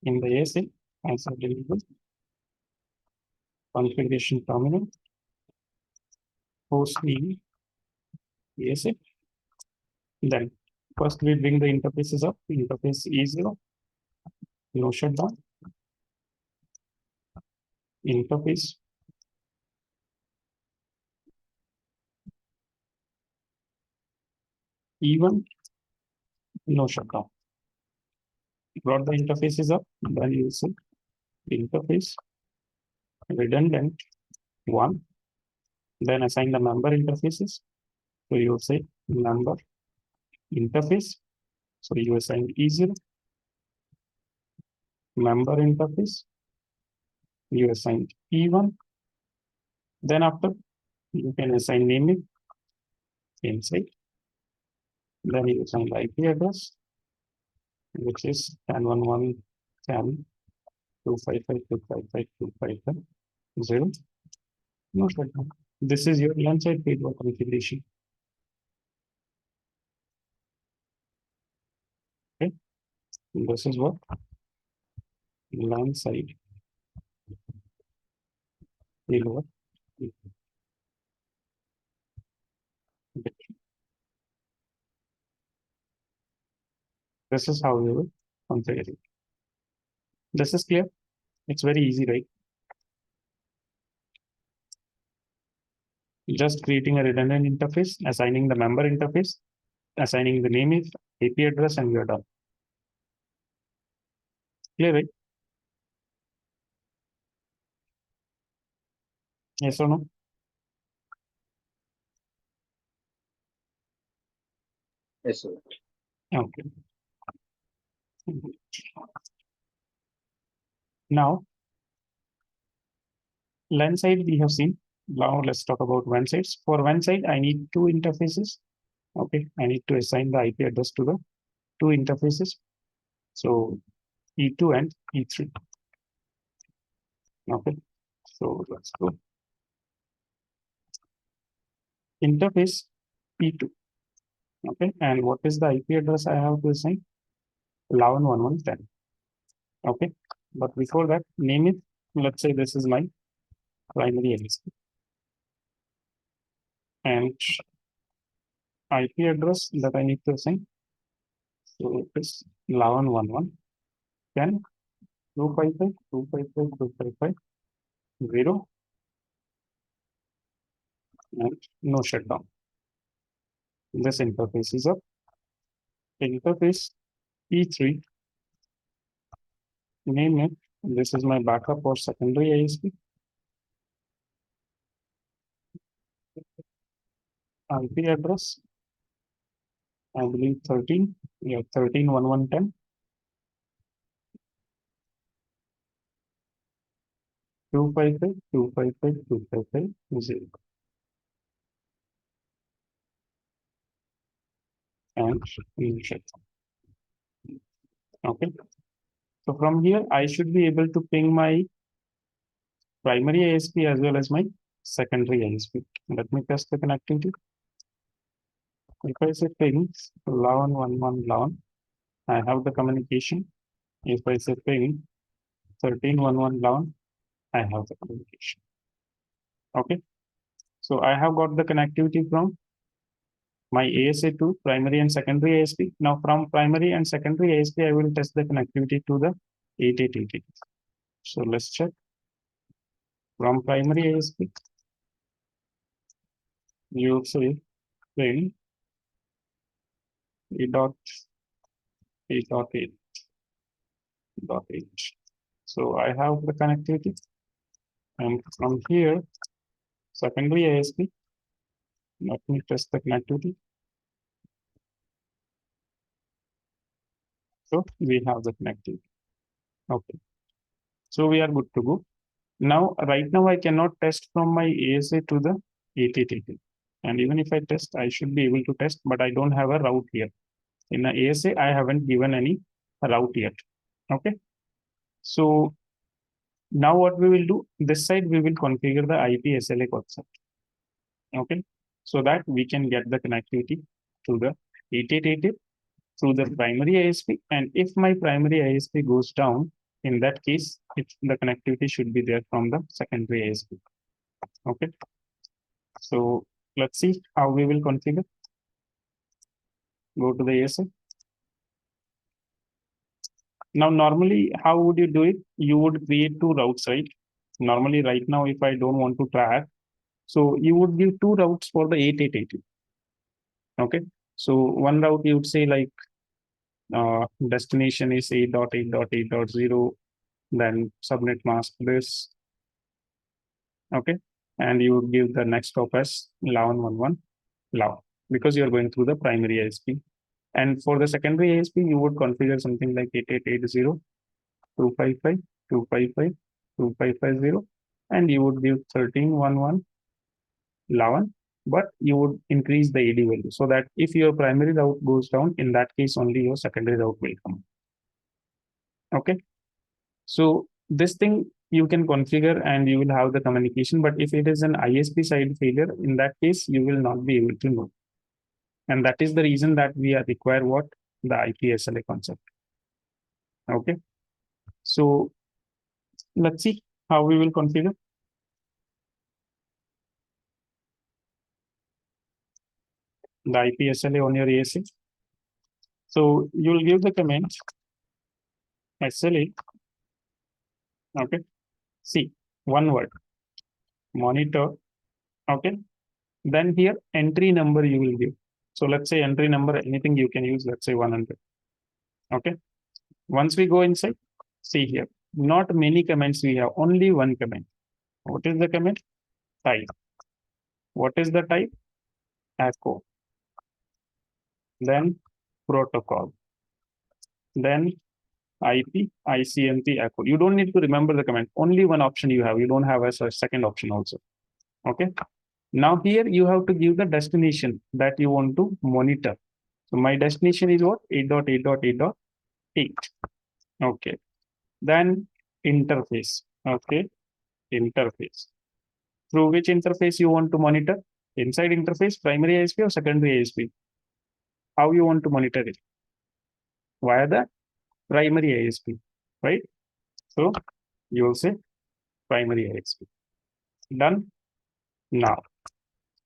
In the ASA, ASA deliverable, configuration terminal, host name, ASA. Then first we bring the interfaces up, interface E0, no shutdown, interface E1, no shutdown. Brought the interfaces up, then you see interface redundant 1, then assign the member interfaces. So you say member interface. So you assign E0, member interface, you assign E1. Then after you can assign naming inside. Then you assign the IP address, which is 10.1.10.255.255.255.0. No shutdown. This is your LAN side failover configuration. Okay. This is what LAN side failover. Okay. This is how you will configure it. This is clear. It's very easy, right? Just creating a redundant interface, assigning the member interface, assigning the name is IP address, and you're done. Clear, right? Yes or no? Yes, sir. Okay. Now, LAN side we have seen. Now let's talk about WAN sides. For WAN side, I need two interfaces. Okay, I need to assign the IP address to the two interfaces. So E2 and E3. Okay, so let's go. Interface E2. Okay, and what is the IP address I have to assign? 11.1.1.10. Okay, but before that, name it. Let's say this is my primary ASP. And IP address that I need to assign. So it is 11.1.1.10. 255.255.255.0 and no shutdown. This interface is up. Interface E3. Name it. This is my backup or secondary ISP. IP address I believe 13. Yeah, 13, 1, 1, 10. 255, 255, 255, 0. And initial. Okay. So from here, I should be able to ping my primary ISP as well as my secondary ISP. Let me test the connectivity. If I say ping 1111 11, I have the communication. If I say ping 1311 11, I have the communication. Okay. So I have got the connectivity from my ASA to primary and secondary ISP. Now from primary and secondary ISP, I will test the connectivity to the 8888. So let's check. From primary ISP, you say ping 8.8.8.8. So I have the connectivity, and from here, secondary ISP, let me test the connectivity. So we have the connectivity. Okay. So we are good to go. Now, right now, I cannot test from my ASA to the 8888. And even if I test, I should be able to test, but I don't have a route here. In the ASA, I haven't given any route yet. Okay. So now what we will do, this side, we will configure the IP SLA concept. Okay. So that we can get the connectivity to the 8888 through the primary ISP. And if my primary ISP goes down, in that case, the connectivity should be there from the secondary ISP. Okay. So let's see how we will configure. Go to the ASA. Now, normally, how would you do it? You would create two routes, right? Normally, right now, if I don't want to track, so you would give two routes for the 8880. Okay. So one route you would say like destination is 8.8.8.0, then subnet mask this. Okay. And you would give the next hop as 1111 11 because you're going through the primary ISP. And for the secondary ISP, you would configure something like 8880, 255, 255, 2550, and you would give 1311 11, but you would increase the AD value so that if your primary route goes down, in that case, only your secondary route will come. Okay. So this thing you can configure and you will have the communication, but if it is an ISP side failure, in that case, you will not be able to know. And that is the reason that we are require what? The IP SLA concept. Okay. So let's see how we will configure. The IP SLA on your ASA. So you'll give the command SLA. Okay. See, one word, monitor. Okay. Then here entry number you will give. So let's say entry number, anything you can use, let's say 100. Okay. Once we go inside, see here, not many comments we have, only one comment. What is the comment? Type. What is the type? Echo. Then protocol. Then IP, ICMP, echo. You don't need to remember the comment. Only one option you have. You don't have a second option also. Okay. Now here you have to give the destination that you want to monitor. So my destination is what? 8.8.8.8. Okay. Then interface. Okay. Interface. Through which interface you want to monitor? Inside interface, primary ISP or secondary ISP? How you want to monitor it? Via the primary ISP, right? So you will say primary ISP. Done. Now,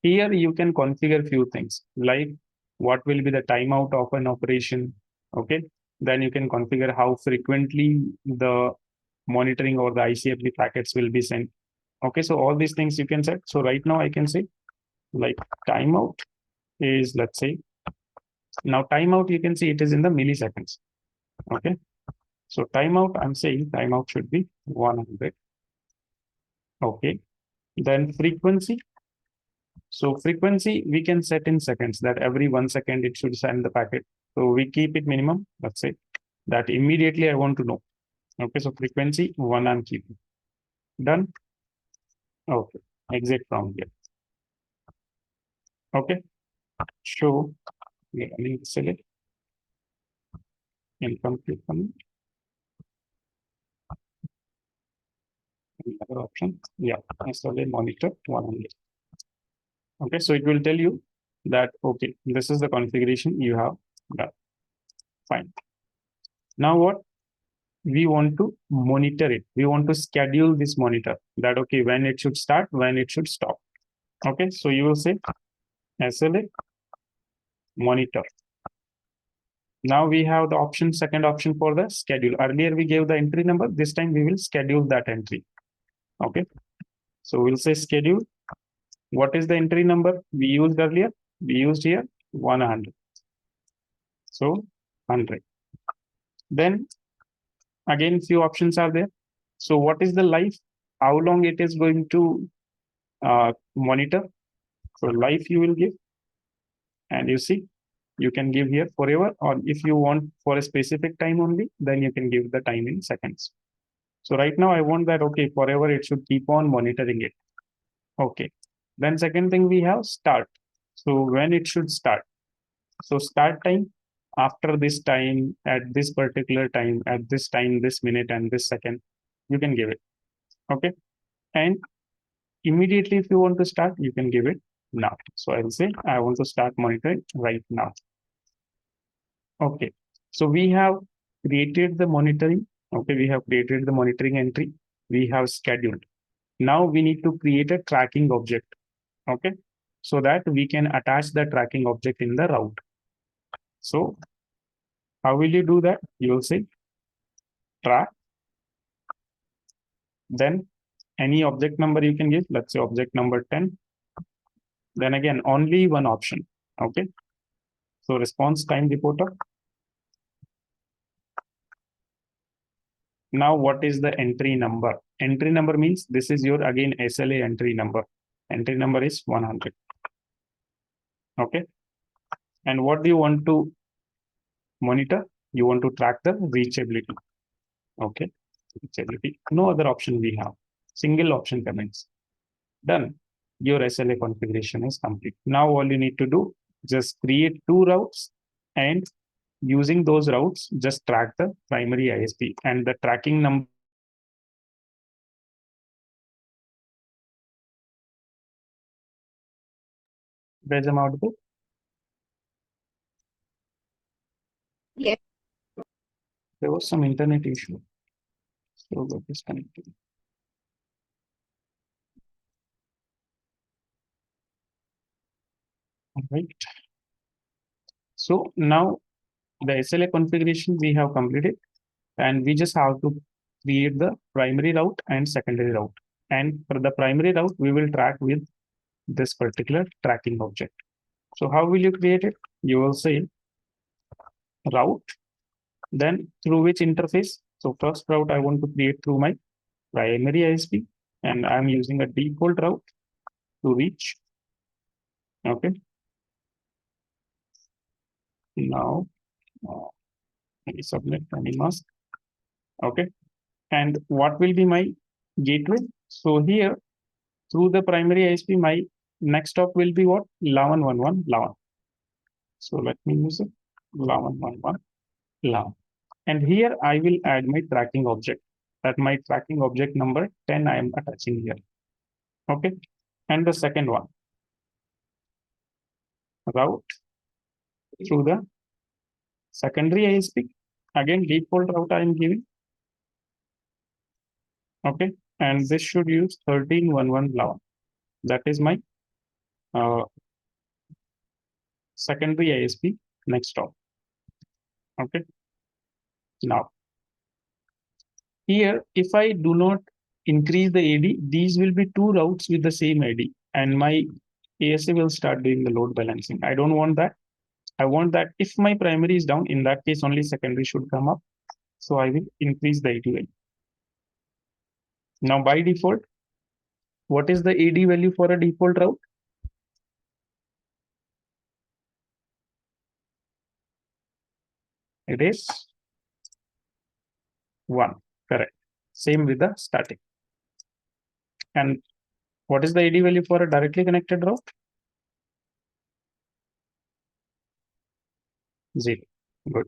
here you can configure few things like what will be the timeout of an operation. Okay. Then you can configure how frequently the monitoring or the ICFD packets will be sent. Okay. So all these things you can set. So right now I can say like timeout is, let's say, now timeout, you can see it is in the milliseconds. Okay. So timeout, I'm saying timeout should be 100. Okay. Then frequency. So frequency we can set in seconds, that every 1 second it should send the packet. So we keep it minimum. Let's say that immediately I want to know. Okay, so frequency 1 I'm keeping. Done. Okay, exit from here. Okay, show link select incomplete command. Another option, yeah, install a monitor 100. Okay, so it will tell you that okay, this is the configuration you have done. Fine. Now what? We want to monitor it. We want to schedule this monitor, that okay, when it should start, when it should stop. Okay, so you will say SLA monitor. Now we have the option, second option for the schedule. Earlier we gave the entry number. This time we will schedule that entry. Okay, so we'll say schedule. What is the entry number we used earlier? We used here 100. So 100. Then again, few options are there. So what is the life? How long it is going to monitor? So life you will give, and you see, you can give here forever, or if you want for a specific time only, then you can give the time in seconds. So right now I want that, okay, forever it should keep on monitoring it. Okay. Then second thing we have start. So when it should start. So start time after this time, at this particular time, at this time, this minute and this second, you can give it. Okay. And immediately if you want to start, you can give it now. So I will say I want to start monitoring right now. Okay. So we have created the monitoring. Okay. We have created the monitoring entry. We have scheduled. Now we need to create a tracking object. Okay. So that we can attach the tracking object in the route. So how will you do that? You will say track. Then any object number you can give, let's say object number 10. Then again, only one option. Okay. So response time reporter. Now what is the entry number? Entry number means this is your again SLA entry number. Entry number is 100. Okay. And what do you want to monitor? You want to track the reachability. Okay. Reachability. No other option we have. Single option comments. Done. Your SLA configuration is complete. Now all you need to do, just create 2 routes, and using those routes, just track the primary ISP and the tracking number. Where's the output? Yes. There was some internet issue. So got disconnected. All right. So now the SLA configuration we have completed, and we just have to create the primary route and secondary route. And for the primary route, we will track with this particular tracking object. So how will you create it? You will say route, then through which interface. So first route I want to create through my primary ISP, and I'm using a default route to reach. Okay. Now, let me submit any mask. Okay. And what will be my gateway? So here, through the primary ISP, my next stop will be what? 1111 11. So let me use it. 1111 11. And here I will add my tracking object. That my tracking object number 10 I am attaching here. Okay. And the second one, route through the secondary ISP. Again, default route I am giving. Okay. And this should use 131111. That is my secondary ISP next stop. Okay. Now, here, if I do not increase the AD, these will be 2 routes with the same ID, and my ASA will start doing the load balancing. I don't want that. I want that if my primary is down, in that case, only secondary should come up. So I will increase the AD value. Now, by default, what is the AD value for a default route? It is 1, correct. Same with the static. And what is the AD value for a directly connected route? 0. Good.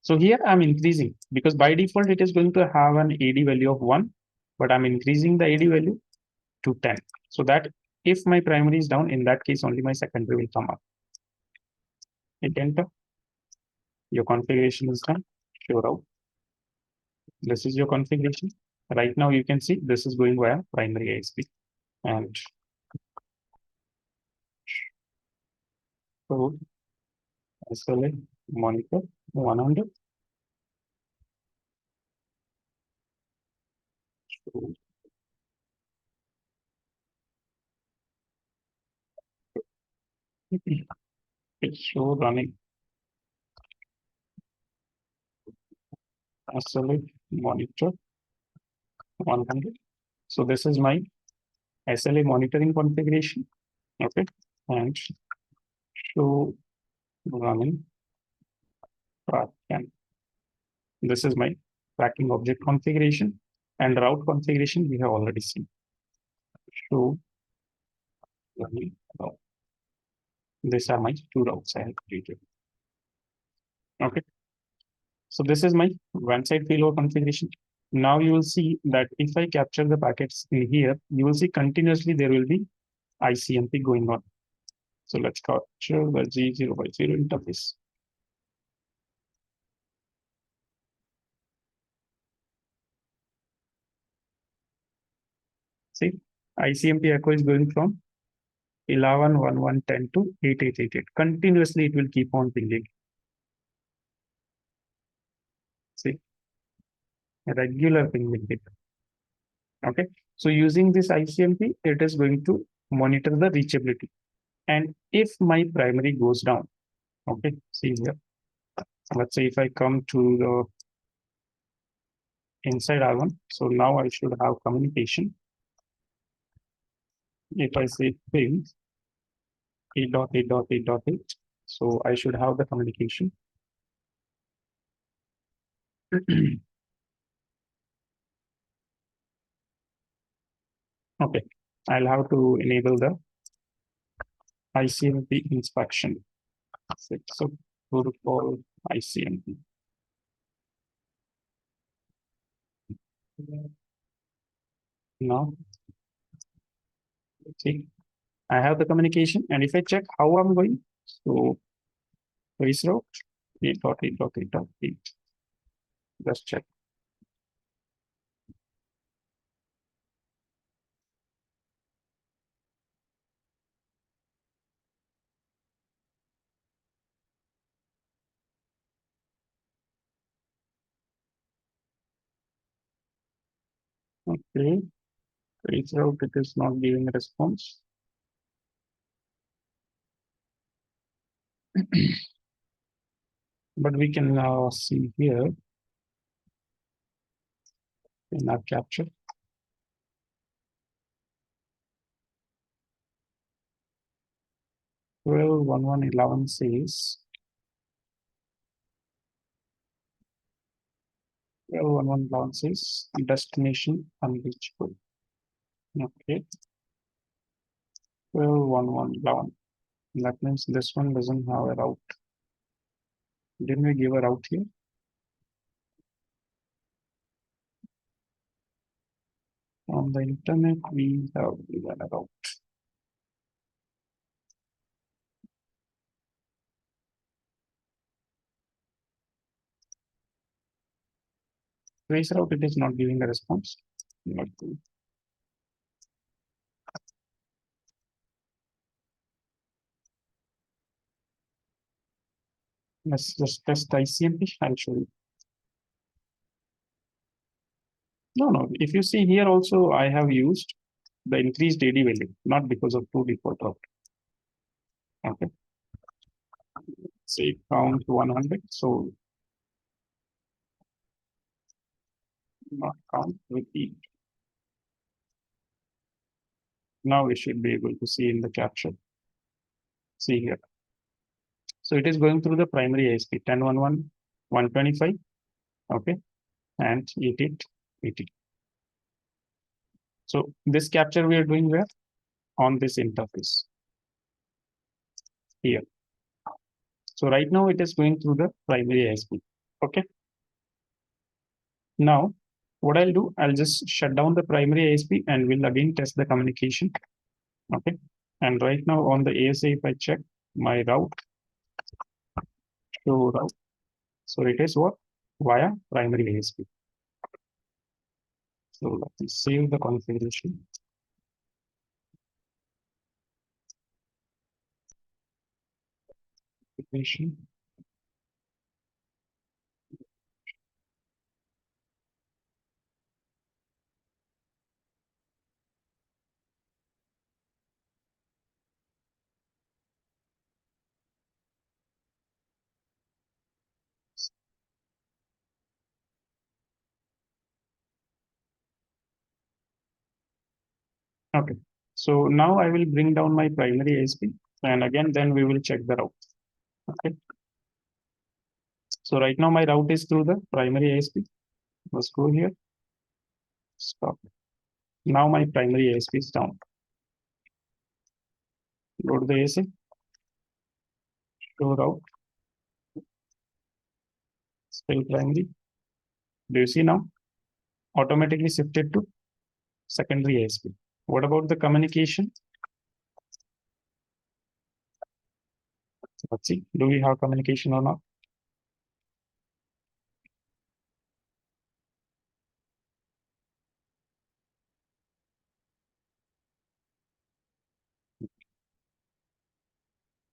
So here I'm increasing because by default it is going to have an AD value of 1, but I'm increasing the AD value to 10. So that if my primary is down, in that case only my secondary will come up. Hit enter. Your configuration is done. Show route. This is your configuration. Right now you can see this is going via primary ISP. And so SLA monitor 100. So it show running SLA monitor 100. So this is my SLA monitoring configuration. Okay, and show running track. And this is my tracking object configuration, and route configuration we have already seen. Show running route. These are my 2 routes I have created. Okay, so this is my one side failover configuration. Now you will see that if I capture the packets in here, you will see continuously there will be ICMP going on. So let's capture the G0x0 interface. See, ICMP echo is going from 11.11.10 to 8.8.8.8. Continuously it will keep on pinging. See, a regular pinging hit. Okay, so using this ICMP, it is going to monitor the reachability. And if my primary goes down, okay, see here, let's say if I come to the inside R1, so now I should have communication. If I say ping 8.8.8.8, so I should have the communication. Okay, I'll have to enable the ICMP inspection. So protocol ICMP. Now, see, I have the communication, and if I check how I'm going, so trace route 8.8.8.8. Just check. Okay, trace route, it is not giving a response. But we can now see here in our capture. Well, 1111 says, well, 1111 says destination unreachable. Okay. Well, 1111. That means this one doesn't have a route. Didn't we give a route here? On the internet, we have given a route. Trace route, it is not giving a response. Not good. Let's just test ICMP. I'll show you. No. If you see here also, I have used the increased AD value, not because of 2 default route. Okay. Say count 100. So not count, repeat. Now we should be able to see in the capture. See here. So it is going through the primary ISP 10.11, 125, okay, and 8880. So this capture we are doing where? On this interface here. So right now it is going through the primary ASP. Okay. Now what I'll do, I'll just shut down the primary ASP and we'll again test the communication. Okay. And right now on the ASA, if I check my route, show route. So it is what? Via primary ASP. So let me save the configuration. Configuration. Okay. So now I will bring down my primary ASP and again, then we will check the route. Okay. So right now my route is through the primary ASP. Let's go here. Stop. Now my primary ASP is down. Go to the ASA. Show route. Still primary. Do you see now? Automatically shifted to secondary ASP. What about the communication? Let's see. Do we have communication or not?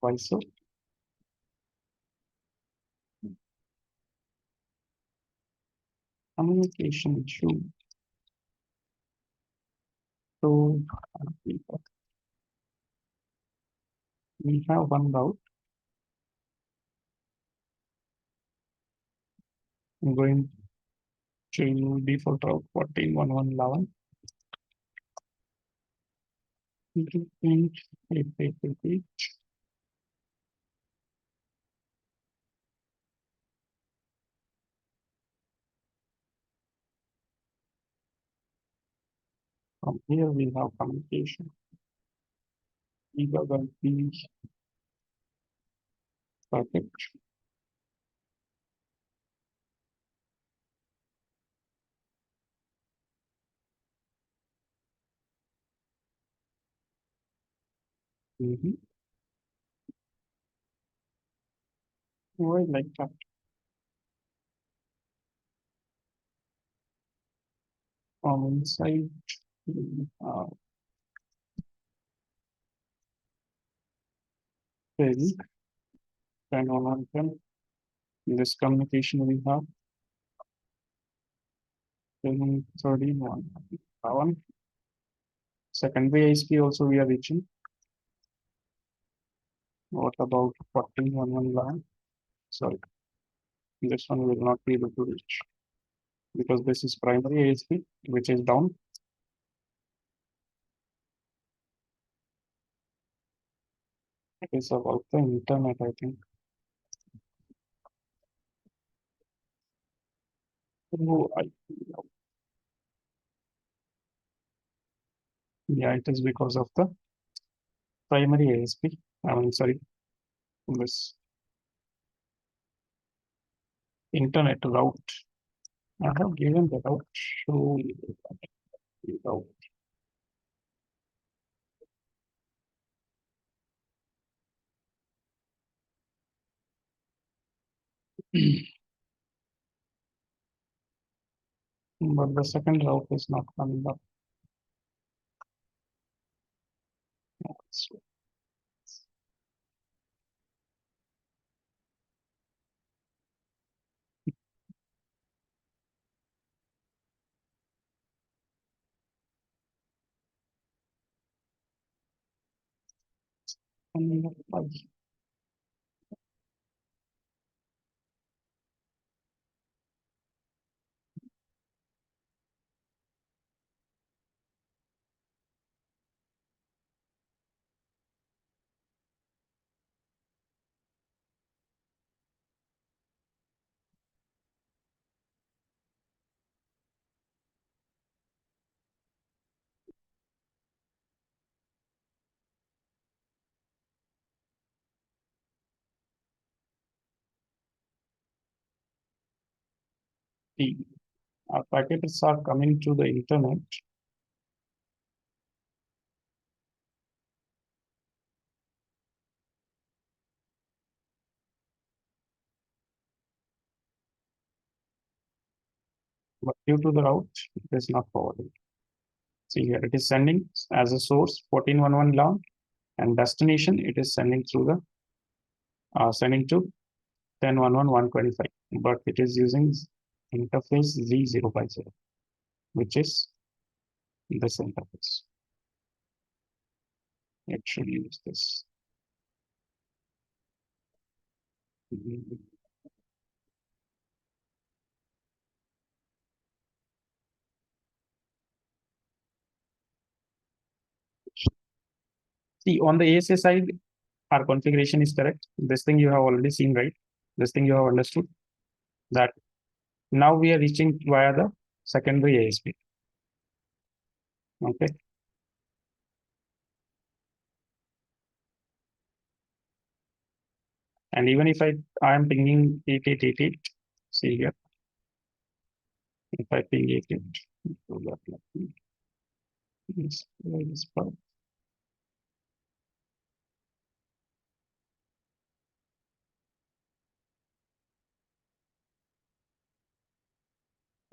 Why so? Communication issue. So we have one route. I'm going to default route 14.1.11. From here we have communication. Debug IP packet. Why like that? From inside, very 10 on 10. This communication we have 31. One. Secondary ISP also we are reaching. What about 14.1.1 LAN? Sorry, this one will not be able to reach because this is primary ISP, which is down. It is about the internet, I think. Oh, yeah, it is because of the primary ISP. I mean, sorry, this internet route. I have given the route. Show the route. But the second route is not coming up. So, coming up by the our packets are coming to the internet. But due to the route, it is not forwarded. See here, it is sending as a source 1411 long, and destination it is sending through the sending to 10.11.125, but it is using interface Z050, which is this interface. It should use this. See, on the ASA side, our configuration is correct. This thing you have already seen, right? This thing you have understood that now we are reaching via the secondary ASP. Okay. And even if I am pinging 8888, see here. If I ping 88, this part.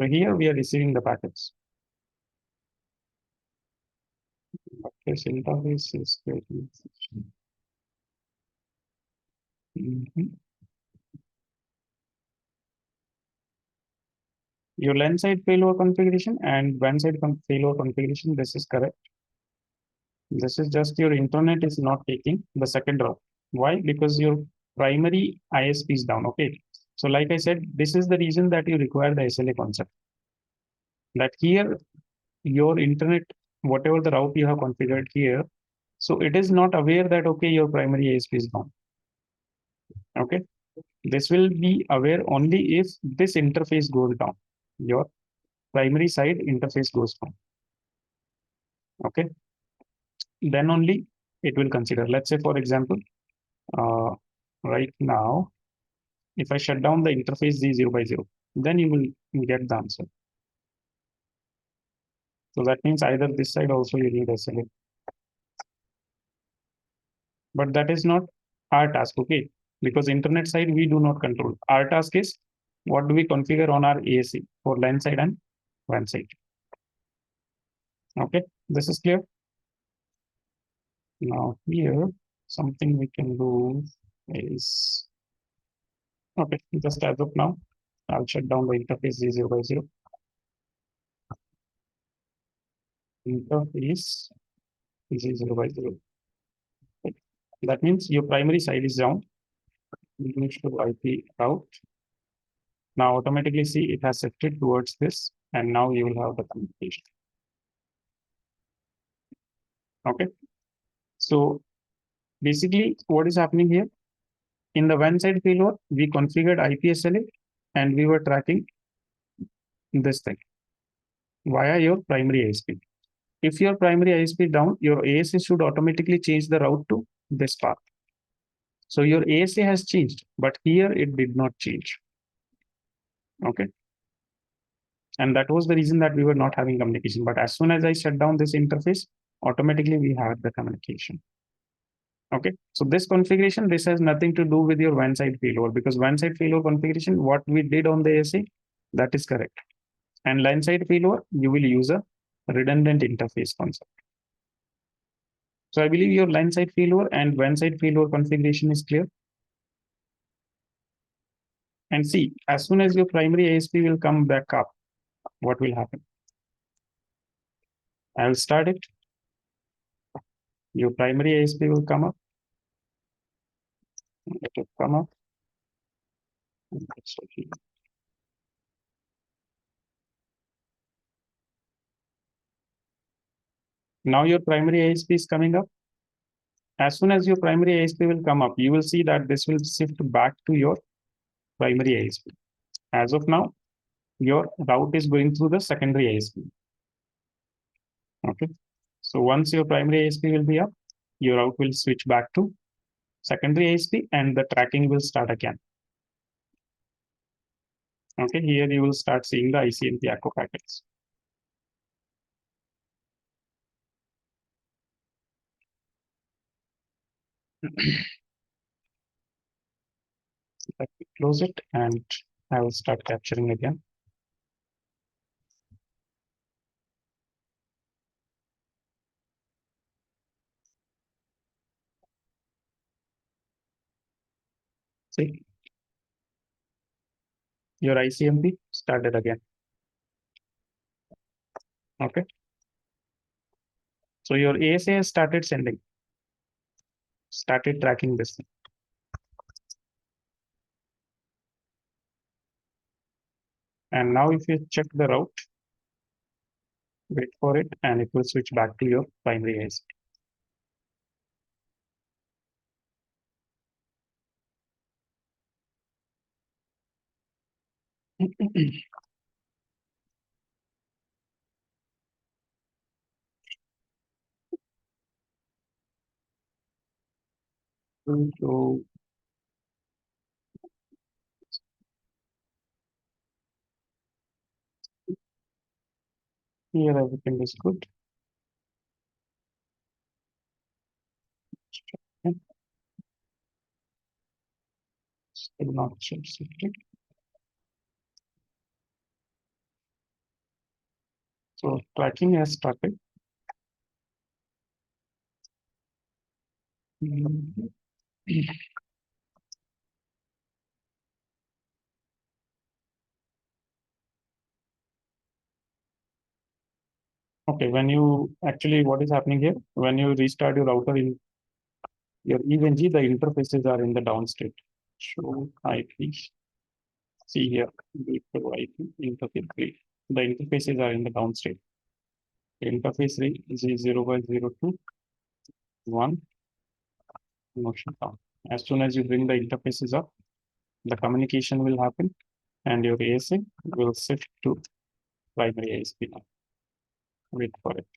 So here we are receiving the packets. This interface is creating. Your lens side failover configuration and one side failover configuration, this is correct. This is just your internet is not taking the second route. Why? Because your primary ISP is down. Okay. So like I said, this is the reason that you require the SLA concept. That here your internet, whatever the route you have configured here, so it is not aware that okay, your primary ISP is down. Okay. This will be aware only if this interface goes down. Your primary side interface goes down. Okay. Then only it will consider. Let's say, for example, right now, if I shut down the interface Z050, then you will get the answer. So that means either this side also you need SLA. But that is not our task, okay? Because internet side we do not control. Our task is what do we configure on our ASA for line side and WAN side. Okay, this is clear. Now here, something we can do is, okay, just as of now, I'll shut down the interface Z050. Interface Z050. Okay. That means your primary side is down. You need to IP out. Now automatically see it has shifted towards this, and now you will have the communication. Okay. So basically, what is happening here? In the WAN side failover, we configured IPSLA and we were tracking this thing via your primary ISP. If your primary ISP is down, your ASA should automatically change the route to this path. So your ASA has changed, but here it did not change. Okay. And that was the reason that we were not having communication. But as soon as I shut down this interface, automatically we had the communication. Okay. So this configuration, this has nothing to do with your WAN side failover, because WAN side failover configuration, what we did on the ASA, that is correct. And line side failover, you will use a redundant interface concept. So I believe your line side failover and WAN side failover configuration is clear. And see, as soon as your primary ISP will come back up, what will happen? I will start it. Your primary ISP will come up. Let it come up. Now your primary ISP is coming up. As soon as your primary ISP will come up, you will see that this will shift back to your primary ISP. As of now, your route is going through the secondary ISP. Okay. So once your primary ISP will be up, your route will switch back to secondary ISP and the tracking will start again. Okay, here you will start seeing the ICMP ACO packets. Let me close it and I will start capturing again. See, your ICMP started again. Okay. So your ASA has started sending, started tracking this thing. And now if you check the route, wait for it, and it will switch back to your primary ASA. So here everything is good. Okay. Still not selected. So tracking has started. Mhm. Okay, when you actually what is happening here, when you restart your router in your EVNG, the interfaces are in the down state. Show IP. See here, IP interface 3. The interfaces are in the down state. Interface 3 is 0 by 0 to 1 motion down. As soon as you bring the interfaces up, the communication will happen and your ASA will shift to primary ISP now. Wait for it.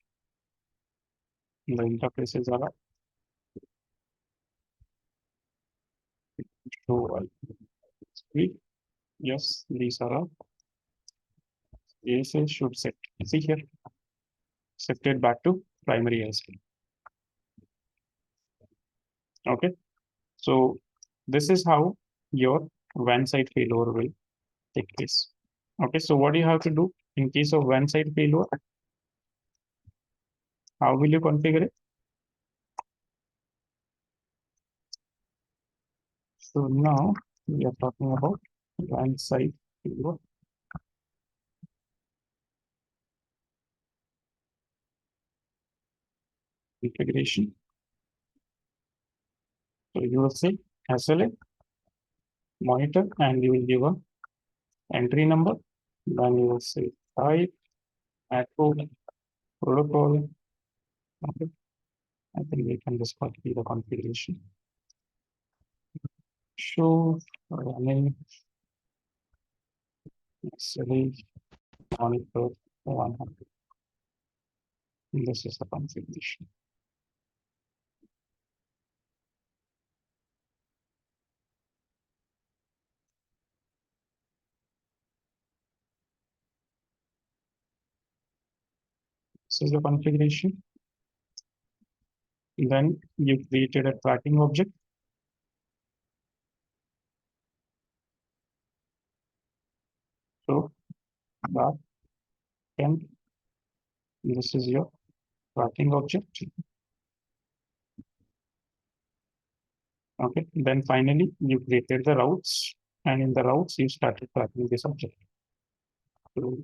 The interfaces are up. Show IP. Yes, these are up. ASA should set. See here, shifted back to primary ISP. Okay, so this is how your WAN side failover will take place. Okay, so what do you have to do in case of WAN side failover? How will you configure it? So now we are talking about WAN side failover. Configuration. So you will say SLA monitor and you will give a entry number. Then you will say type, ACO, protocol. Okay. I think we can just copy the configuration. Show running SLA monitor 100. This is the configuration. This is the configuration. Then you created a tracking object. So that temp, this is your tracking object. Okay, then finally you created the routes, and in the routes you started tracking this object. So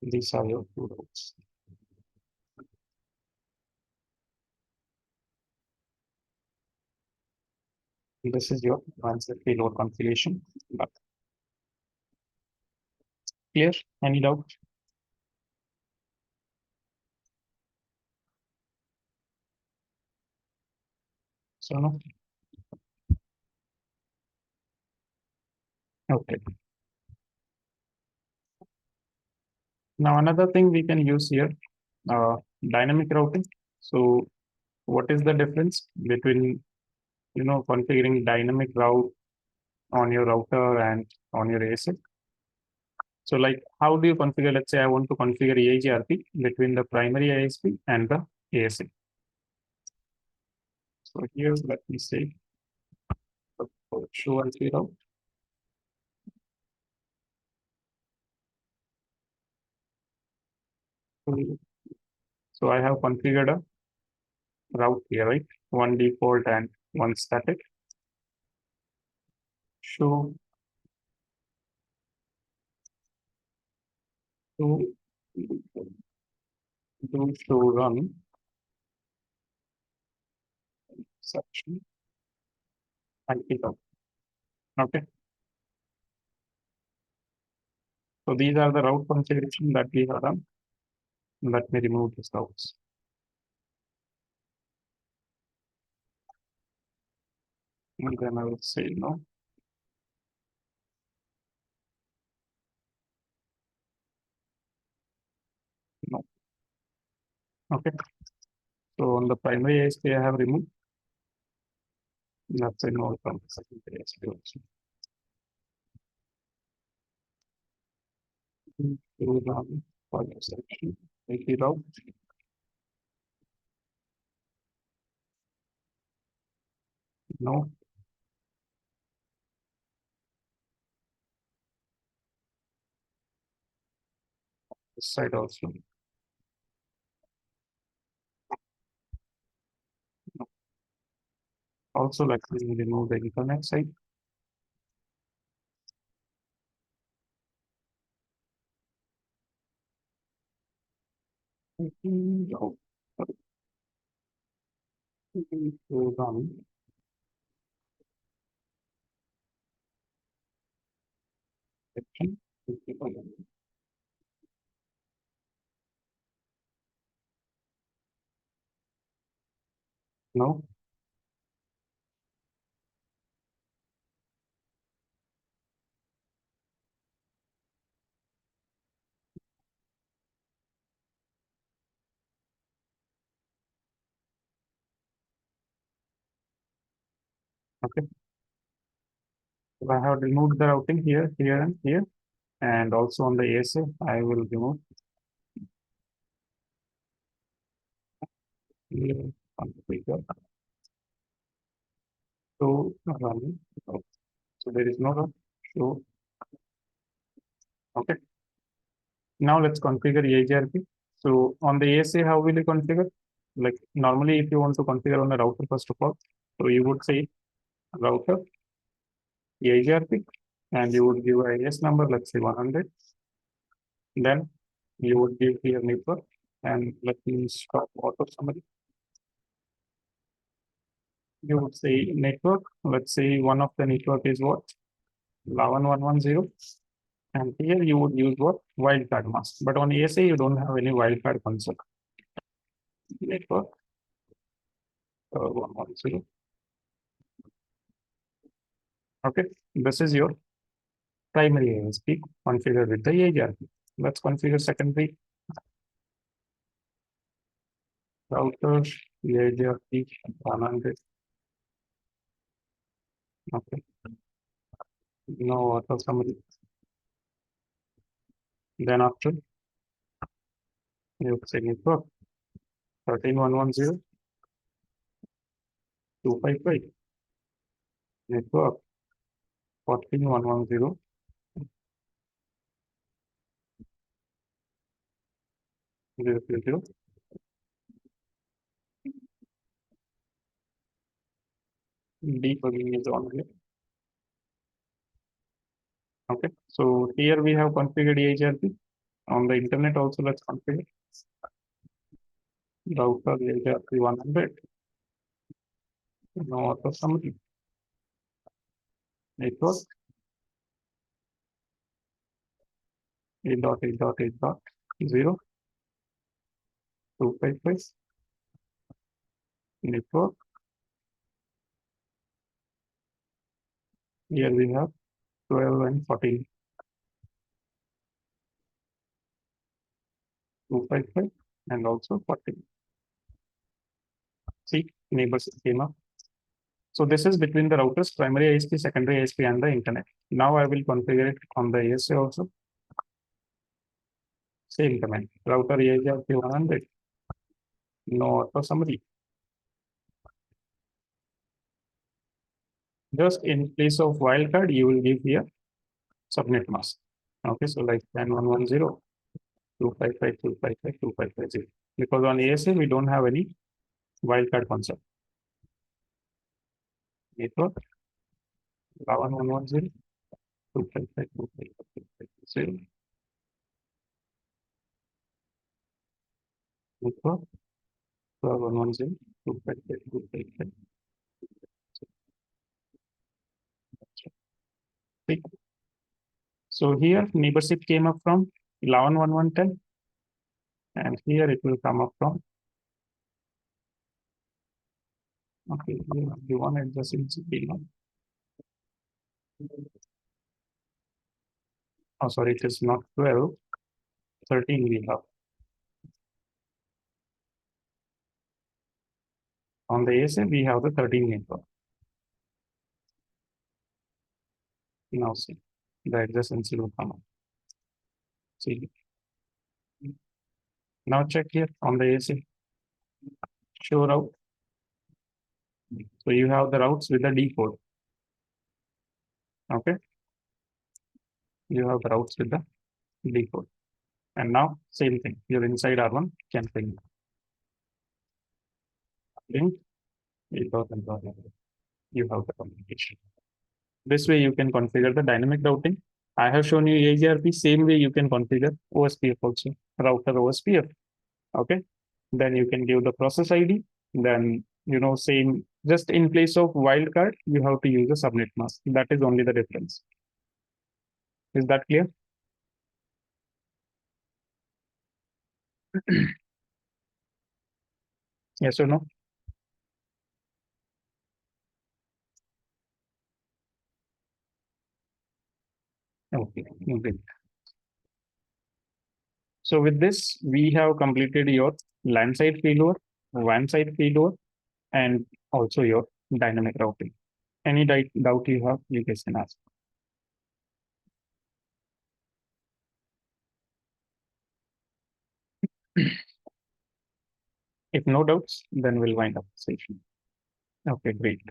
these are your two routes. This is your advanced payload configuration. But clear? Any doubt? So no. Okay. Now another thing we can use here, dynamic routing. So what is the difference between configuring dynamic route on your router and on your ASA. So like, how do you configure? Let's say I want to configure EIGRP between the primary ISP and the ASA. So here, let me say, show IP route. So I have configured a route here, right? One default and one static. Show to do show run section IP route. Okay. So these are the route configuration that we have done. Let me remove these routes. And then I will say no. No. Okay. So on the primary ISP I have removed. Let's say no from the secondary ISP also. Do run for the section IP route. No. This side also. No. Also, let me remove the Ethernet side. No. So run. Section. No. Okay. So I have removed the routing here, here, and here. And also on the ASA, I will remove here configure to run. So there is no run. So okay. Now let's configure EIGRP. So on the ASA, how will you configure? Like normally, if you want to configure on the router, first of all, so you would say router EIGRP, and you would give a AS number, let's say 100. Then you would give here network, and let me stop auto summary. You would say network. Let's say one of the network is what? 11110. And here you would use what? Wildcard mask. But on ASA, you don't have any wildcard concept. Network 110. Okay, this is your primary ISP configured with the EIGRP. Let's configure secondary router EIGRP 100. Okay, no auto summary. Then after you say network 13110 255 network 14110 000. Debugging is on here. Okay, so here we have configured EIGRP. On the internet also, let's configure router EIGRP 100. No auto summary. Network 8.8.8.0 255 network. Here we have 12 and 14. 255 and also 14. See, neighbors came up. So this is between the routers, primary ISP, secondary ISP, and the internet. Now I will configure it on the ASA also. Same command, router ASP 100. No auto summary. Just in place of wildcard, you will give here subnet mask. Okay, so like 10.110, 255, 255, 2550. Because on ASA, we don't have any wildcard concept. Network 11.110, 255, 255, 250. Network 11.110, 255, 255. See? So here neighborship came up from 11.1.110, and here it will come up from. Okay, you want adjacency below. Oh, sorry, it is not 12, 13 we have. On the ASA, we have the 13 network. Now see, the adjacency will come up. See. Now check here on the ASA. Show route. So you have the routes with the D code. Okay. You have the routes with the D code. And now same thing. You're inside R1 can ping. Link 8000. You have the communication. This way you can configure the dynamic routing. I have shown you AGRP. Same way you can configure OSPF also. Router OSPF. Okay. Then you can give the process ID. Then same, just in place of wildcard, you have to use a subnet mask. That is only the difference. Is that clear? Yes or no? Okay, great. So with this, we have completed your LAN side failover, WAN side failover, and also your dynamic routing. Any doubt you have, you guys can ask. If no doubts, then we'll wind up the session. Okay, great.